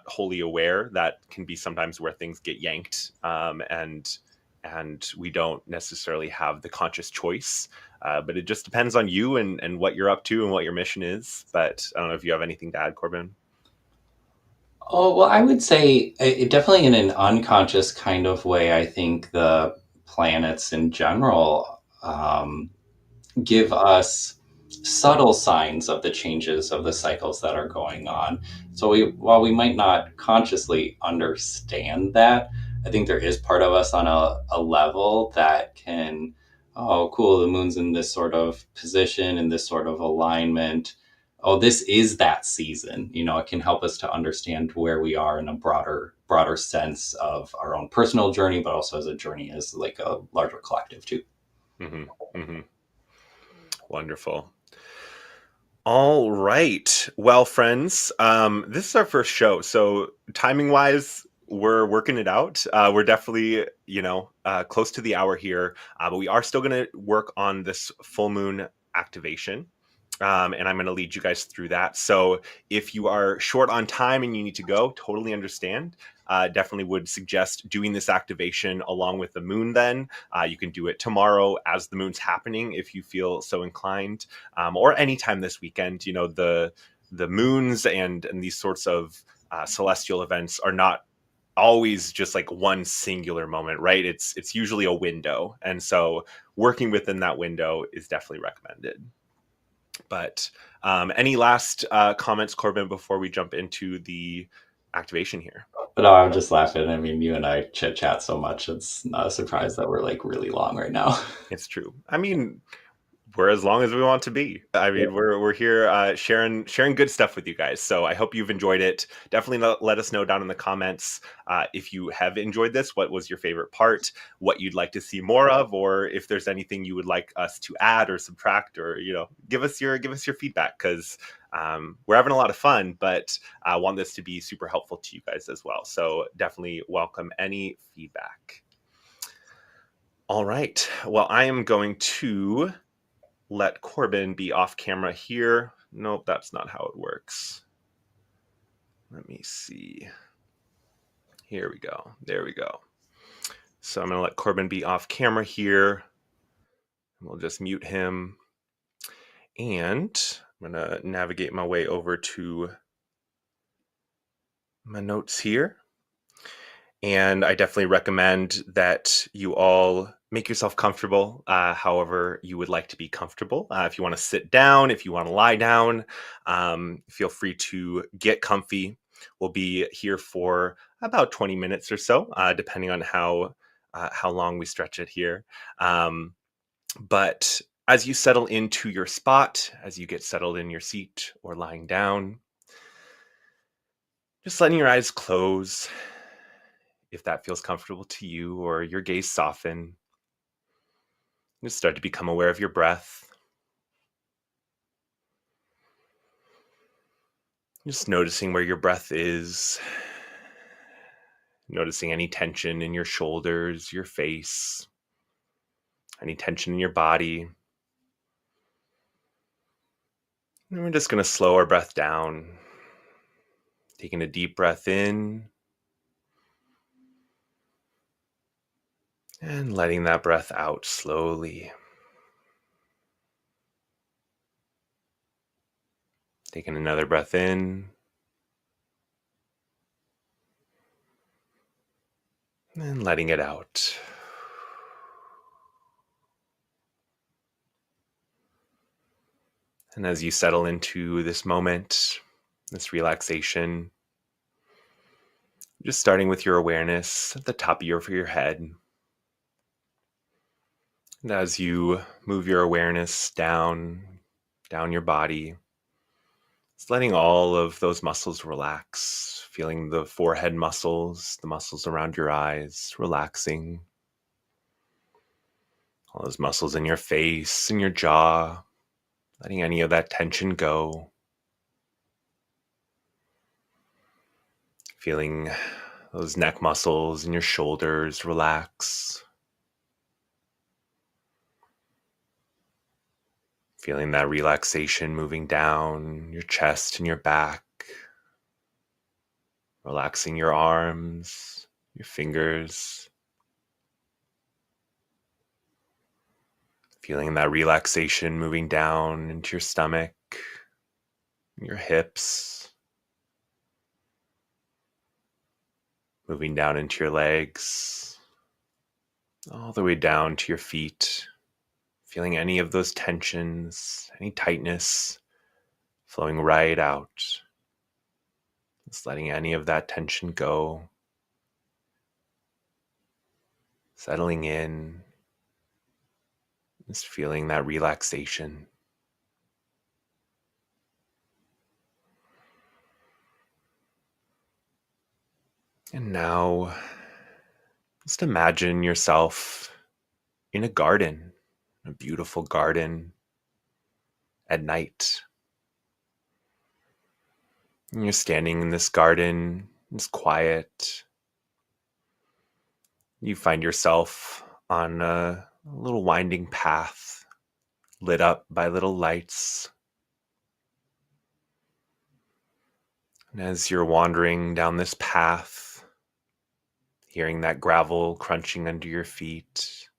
wholly aware, that can be sometimes where things get yanked, and we don't necessarily have the conscious choice. But it just depends on you and what you're up to and what your mission is. But I don't know if you have anything to add, Corbin. Oh, well, I would say it definitely, in an unconscious kind of way, I think the planets in general give us subtle signs of the changes of the cycles that are going on. So while we might not consciously understand that, I think there is part of us on a level that can, oh, cool, the moon's in this sort of position, in this sort of alignment. Oh, this is that season. It can help us to understand where we are in a broader sense of our own personal journey, but also as a journey as like a larger collective too. hmm hmm Wonderful. All right. Well, friends, this is our first show. So timing wise, we're working it out. We're definitely, close to the hour here, but we are still going to work on this full moon activation. And I'm going to lead you guys through that. So if you are short on time and you need to go, totally understand. Definitely would suggest doing this activation along with the moon then. You can do it tomorrow as the moon's happening if you feel so inclined, or anytime this weekend. The moons and these sorts of celestial events are not always just like one singular moment, right? It's usually a window, and so working within that window is definitely recommended. But any last comments, Corbin, before we jump into the activation here? But no, I'm just laughing. I mean, you and I chit chat so much. It's not a surprise that we're like really long right now. It's true. I mean, we're as long as we want to be. I mean, we're here sharing good stuff with you guys. So I hope you've enjoyed it. Definitely let us know down in the comments, if you have enjoyed this. What was your favorite part? What you'd like to see more of, or if there's anything you would like us to add or subtract, or give us your feedback, because we're having a lot of fun, but I want this to be super helpful to you guys as well. So definitely welcome any feedback. All right. Well, I am going to let Corbin be off camera here. Nope, that's not how it works. Let me see. Here we go. There we go. So I'm going to let Corbin be off camera here. We'll just mute him. And I'm going to navigate my way over to my notes here. And I definitely recommend that you all make yourself comfortable, however you would like to be comfortable. If you want to sit down, if you want to lie down, feel free to get comfy. We'll be here for about 20 minutes or so, depending on how long we stretch it here. But as you settle into your spot, as you get settled in your seat or lying down, just letting your eyes close, if that feels comfortable to you, or your gaze soften. Just start to become aware of your breath. Just noticing where your breath is. noticing any tension in your shoulders, your face, any tension in your body. And we're just going to slow our breath down, taking a deep breath in and letting that breath out slowly. Taking another breath in and letting it out. And as you settle into this moment, this relaxation, just starting with your awareness at the top of your head. And as you move your awareness down your body, it's letting all of those muscles relax, feeling the forehead muscles, the muscles around your eyes, relaxing. All those muscles in your face and your jaw, letting any of that tension go. Feeling those neck muscles in your shoulders relax. Feeling that relaxation moving down your chest and your back. Relaxing your arms, your fingers. Feeling that relaxation moving down into your stomach, your hips. Moving down into your legs. All the way down to your feet. Feeling any of those tensions, any tightness flowing right out. Just letting any of that tension go. Settling in. Just feeling that relaxation. And now, just imagine yourself in a garden, a beautiful garden at night. And you're standing in this garden, it's quiet. You find yourself on a little winding path lit up by little lights. And as you're wandering down this path, hearing that gravel crunching under your feet,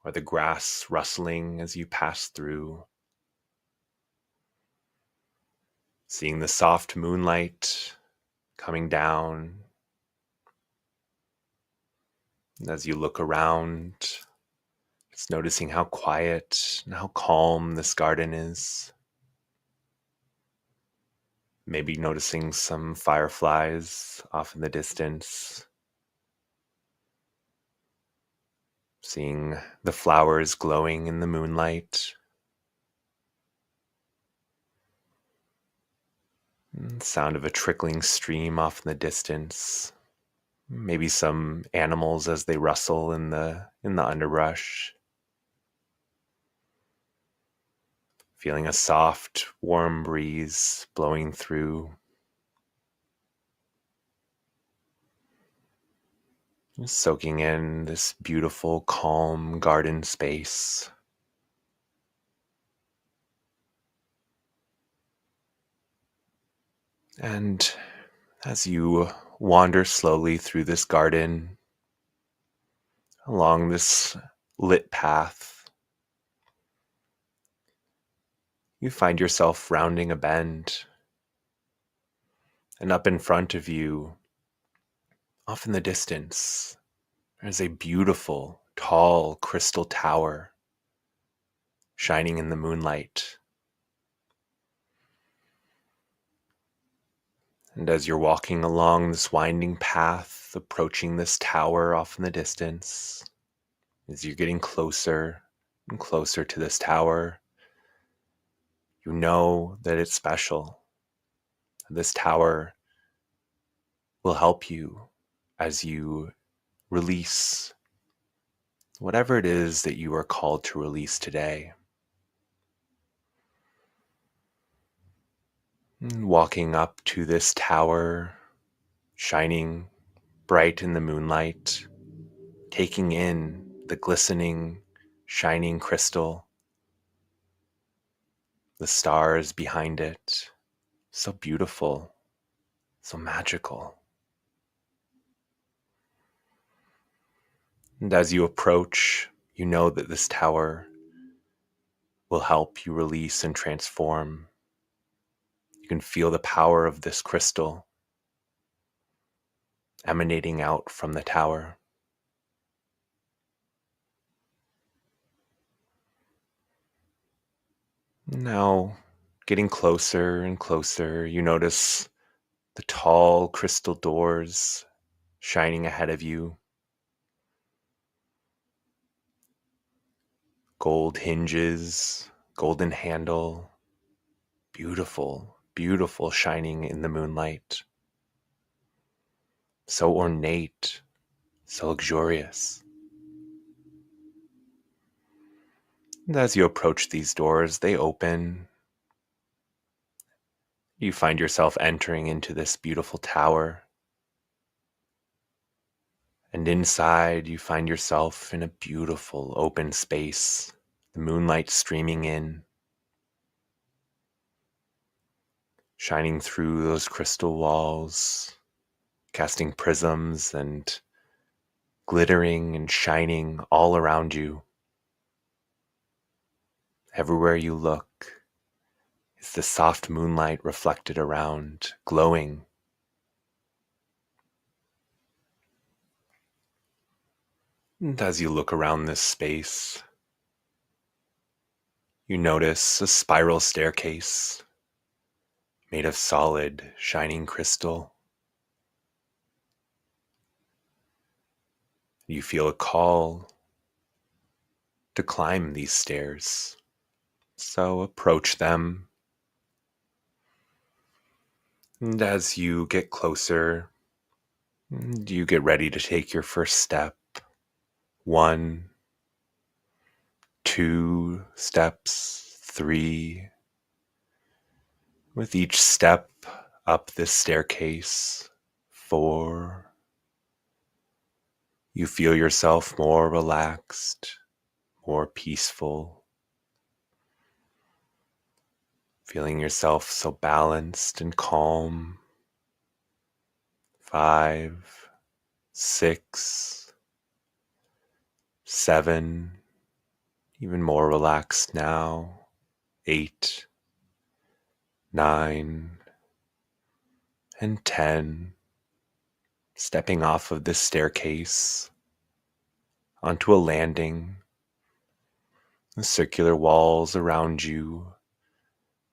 or the grass rustling as you pass through, seeing the soft moonlight coming down. And as you look around, just noticing how quiet and how calm this garden is. Maybe noticing some fireflies off in the distance. Seeing the flowers glowing in the moonlight. And sound of a trickling stream off in the distance. Maybe some animals as they rustle in the underbrush. Feeling a soft, warm breeze blowing through. Just soaking in this beautiful, calm garden space. And as you wander slowly through this garden, along this lit path, you find yourself rounding a bend. And up in front of you, off in the distance, there's a beautiful, tall crystal tower shining in the moonlight. And as you're walking along this winding path, approaching this tower off in the distance, as you're getting closer and closer to this tower, you know that it's special. This tower will help you as you release whatever it is that you are called to release today. And walking up to this tower, shining bright in the moonlight, taking in the glistening, shining crystal, the stars behind it. So beautiful, so magical. And as you approach, you know that this tower will help you release and transform. You can feel the power of this crystal emanating out from the tower. Now, getting closer and closer, you notice the tall crystal doors shining ahead of you. Gold hinges, golden handle, beautiful, beautiful, shining in the moonlight. So ornate, so luxurious. And as you approach these doors, they open. You find yourself entering into this beautiful tower. And inside, you find yourself in a beautiful open space, the moonlight streaming in, shining through those crystal walls, casting prisms and glittering and shining all around you. Everywhere you look is the soft moonlight reflected around, glowing. And as you look around this space, you notice a spiral staircase made of solid, shining crystal. You feel a call to climb these stairs. So approach them. And as you get closer, you get ready to take your first step. 1, 2 steps, 3. With each step up this staircase, 4. You feel yourself more relaxed, more peaceful, feeling yourself so balanced and calm. 5, 6, 7, even more relaxed now. 8, 9, and 10. Stepping off of this staircase onto a landing, the circular walls around you,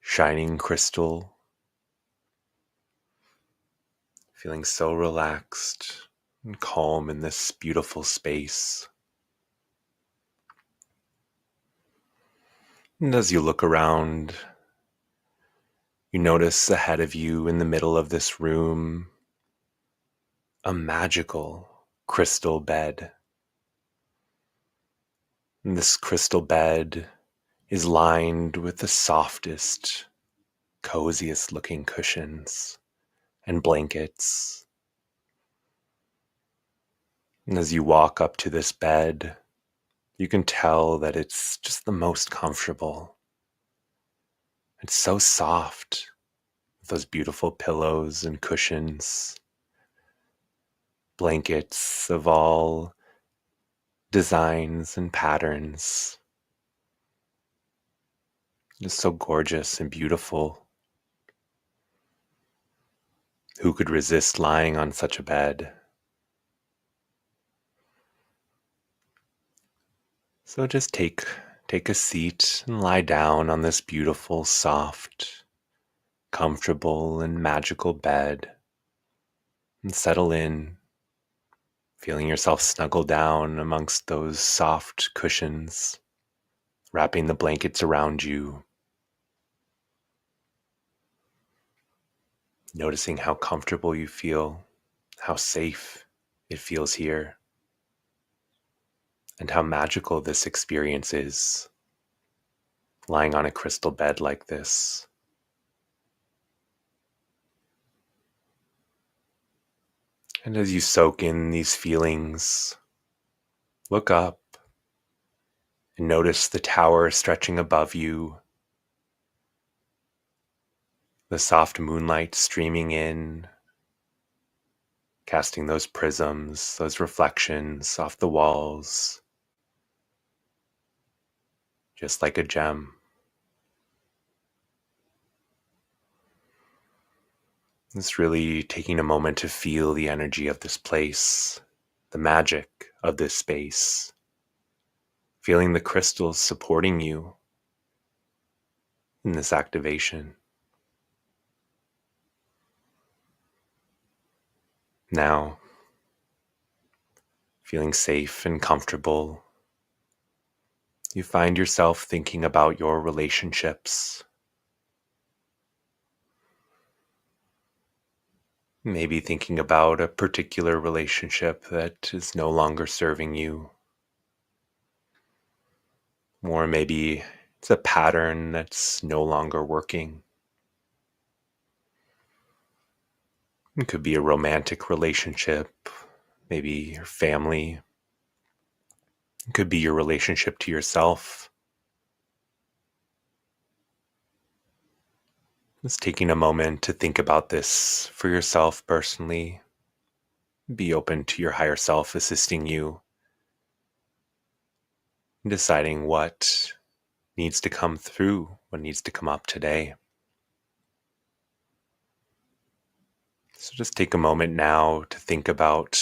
shining crystal, feeling so relaxed and calm in this beautiful space. And as you look around, you notice ahead of you in the middle of this room a magical crystal bed. And this crystal bed is lined with the softest, coziest looking cushions and blankets. And as you walk up to this bed, you can tell that it's just the most comfortable. It's so soft, with those beautiful pillows and cushions, blankets of all designs and patterns. Just so gorgeous and beautiful. Who could resist lying on such a bed? So just take a seat and lie down on this beautiful, soft, comfortable, and magical bed and settle in, feeling yourself snuggle down amongst those soft cushions, wrapping the blankets around you, noticing how comfortable you feel, how safe it feels here, and how magical this experience is, lying on a crystal bed like this. And as you soak in these feelings, look up and notice the tower stretching above you, the soft moonlight streaming in, casting those prisms, those reflections off the walls, just like a gem. It's really taking a moment to feel the energy of this place, the magic of this space, feeling the crystals supporting you in this activation. Now, feeling safe and comfortable, you find yourself thinking about your relationships, maybe thinking about a particular relationship that is no longer serving you, or maybe it's a pattern that's no longer working. It could be a romantic relationship, maybe your family. It could be your relationship to yourself. Just taking a moment to think about this for yourself personally. Be open to your higher self assisting you in deciding what needs to come through, what needs to come up today. So just take a moment now to think about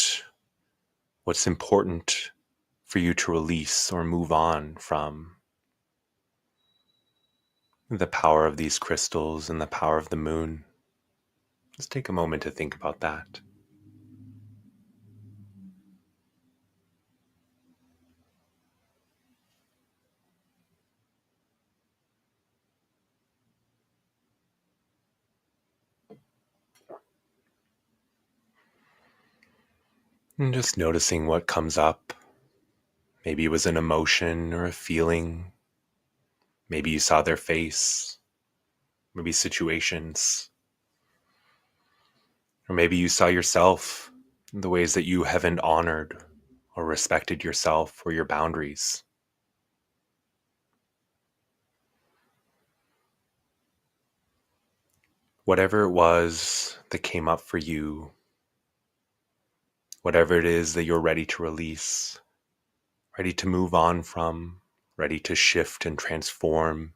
what's important for you to release or move on from. The power of these crystals and the power of the moon. Just take a moment to think about that. And just noticing what comes up. Maybe it was an emotion or a feeling. Maybe you saw their face. Maybe situations. Or maybe you saw yourself in the ways that you haven't honored or respected yourself or your boundaries. Whatever it was that came up for you, whatever it is that you're ready to release, ready to move on from, ready to shift and transform,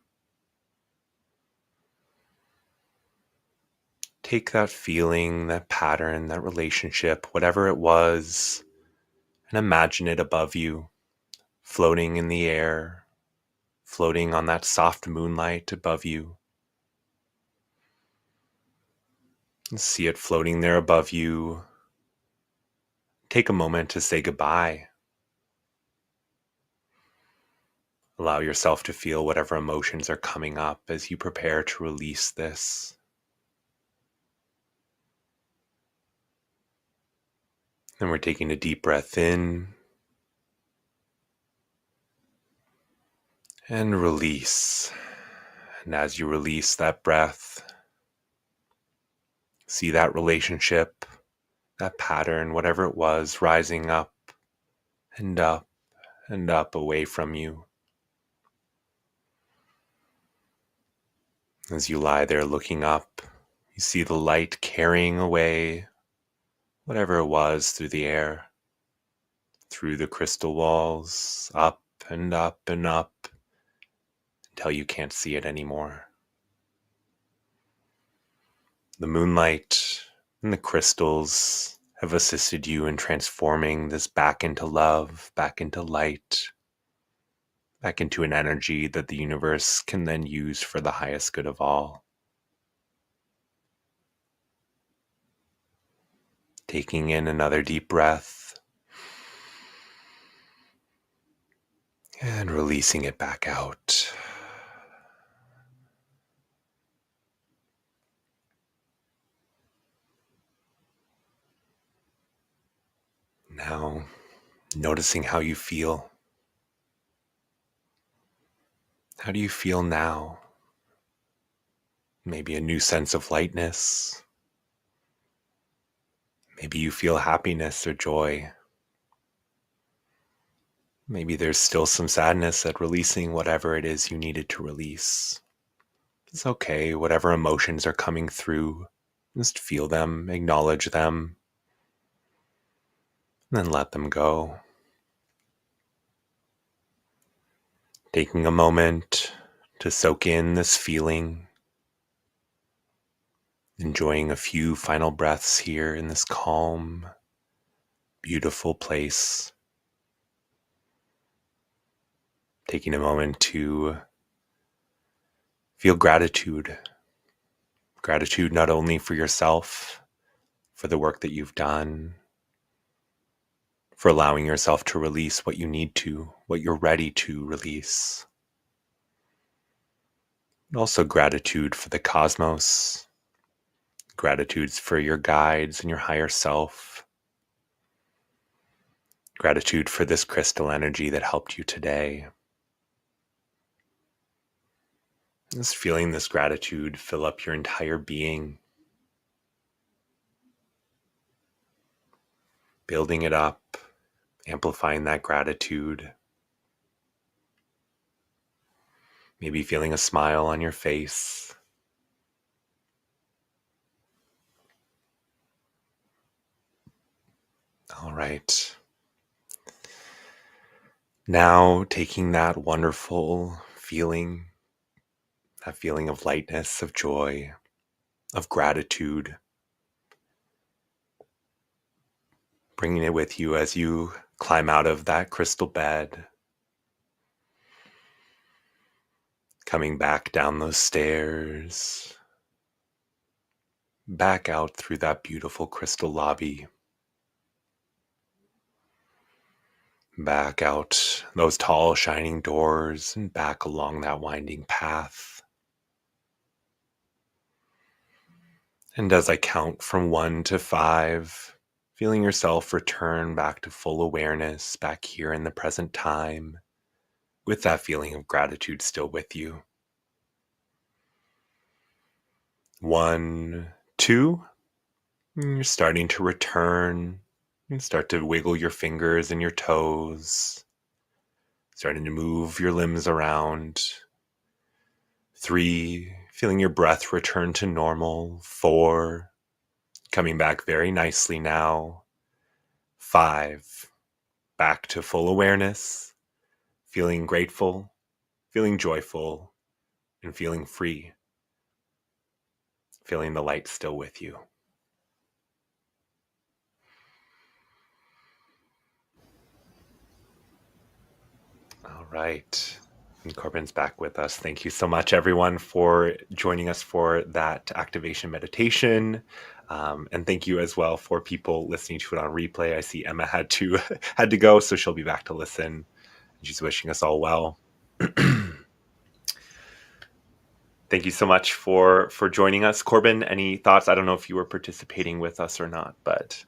take that feeling, that pattern, that relationship, whatever it was, and imagine it above you, floating in the air, floating on that soft moonlight above you. And see it floating there above you. Take a moment to say goodbye. Allow yourself to feel whatever emotions are coming up as you prepare to release this. And we're taking a deep breath in and release. And as you release that breath, see that relationship, that pattern, whatever it was, rising up and up and up away from you. As you lie there looking up, you see the light carrying away whatever it was through the air, through the crystal walls, up and up and up, until you can't see it anymore. The moonlight and the crystals have assisted you in transforming this back into love, back into light, back into an energy that the universe can then use for the highest good of all. Taking in another deep breath and releasing it back out. Now, noticing how you feel. How do you feel now? Maybe a new sense of lightness. Maybe you feel happiness or joy. Maybe there's still some sadness at releasing whatever it is you needed to release. It's okay, whatever emotions are coming through, just feel them, acknowledge them, and then let them go. Taking a moment to soak in this feeling, enjoying a few final breaths here in this calm, beautiful place. Taking a moment to feel gratitude. Gratitude not only for yourself, for the work that you've done, for allowing yourself to release what you need to, what you're ready to release. And also gratitude for the cosmos, gratitudes for your guides and your higher self, gratitude for this crystal energy that helped you today. Just feeling this gratitude fill up your entire being, building it up, amplifying that gratitude. Maybe feeling a smile on your face. All right. Now taking that wonderful feeling, that feeling of lightness, of joy, of gratitude, bringing it with you as you climb out of that crystal bed, coming back down those stairs, back out through that beautiful crystal lobby, back out those tall shining doors and back along that winding path. And as I count from 1 to 5, feeling yourself return back to full awareness, back here in the present time, with that feeling of gratitude still with you. 1, 2, you're starting to return. You start to wiggle your fingers and your toes, starting to move your limbs around. 3, feeling your breath return to normal. 4, coming back very nicely now. 5, back to full awareness, feeling grateful, feeling joyful, and feeling free, feeling the light still with you. All right. And Corbin's back with us. Thank you so much, everyone, for joining us for that activation meditation. And thank you as well for people listening to it on replay. I see Emma had to go, so she'll be back to listen. She's wishing us all well. Thank you so much for joining us. Corbin, any thoughts? I don't know if you were participating with us or not, but...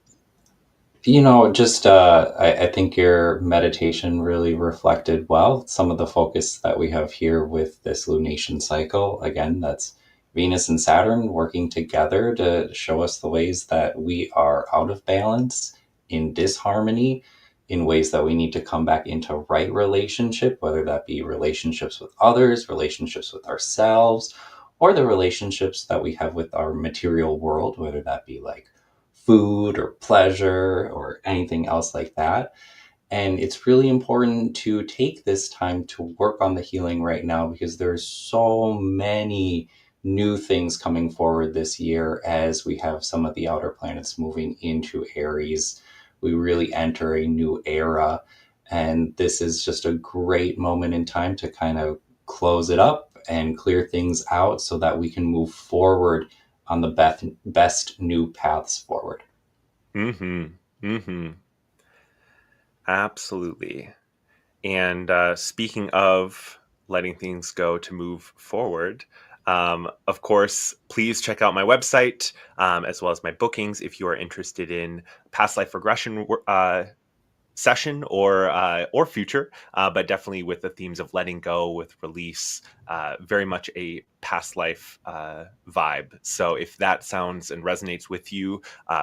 I think your meditation really reflected well some of the focus that we have here with this lunation cycle. Again, that's Venus and Saturn working together to show us the ways that we are out of balance, in disharmony, in ways that we need to come back into right relationship, whether that be relationships with others, relationships with ourselves, or the relationships that we have with our material world, whether that be like food or pleasure or anything else like that. And it's really important to take this time to work on the healing right now, because there's so many new things coming forward this year as we have some of the outer planets moving into Aries. We really enter a new era. And this is just a great moment in time to kind of close it up and clear things out so that we can move forward on the best new paths forward. Absolutely. And speaking of letting things go to move forward, of course, please check out my website as well as my bookings if you are interested in past life regression session or future, but definitely with the themes of letting go, with release, very much a past life vibe. So if that sounds and resonates with you,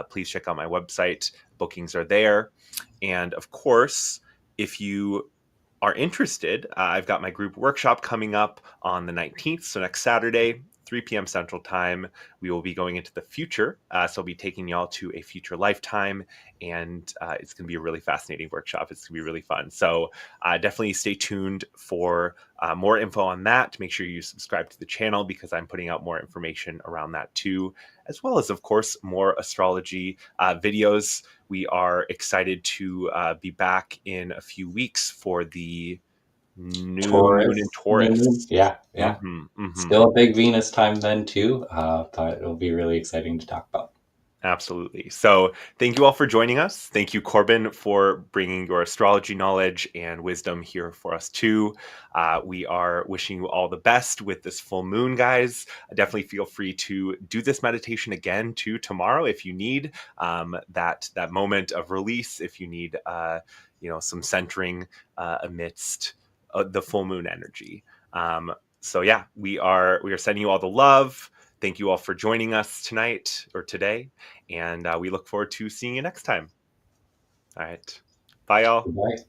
please check out my website. Bookings are there. And of course, if you are interested, I've got my group workshop coming up on the 19th. So next Saturday, 3 p.m. Central Time, we will be going into the future. So I'll be taking y'all to a future lifetime, and it's going to be a really fascinating workshop. It's going to be really fun. So definitely stay tuned for more info on that. Make sure you subscribe to the channel because I'm putting out more information around that too, as well as, of course, more astrology videos. We are excited to be back in a few weeks for the new moon in Taurus, new moon. Taurus. Yeah, yeah. Hmm. Hmm. Still a big Venus time then too, but it'll be really exciting to talk about. Absolutely. So, thank you all for joining us. Thank you, Corbin, for bringing your astrology knowledge and wisdom here for us too. We are wishing you all the best with this full moon, guys. Definitely feel free to do this meditation again too tomorrow if you need that moment of release. If you need, some centering amidst the full moon energy. So yeah, we are sending you all the love. Thank you all for joining us tonight or today. And we look forward to seeing you next time. All right. Bye, y'all. Bye.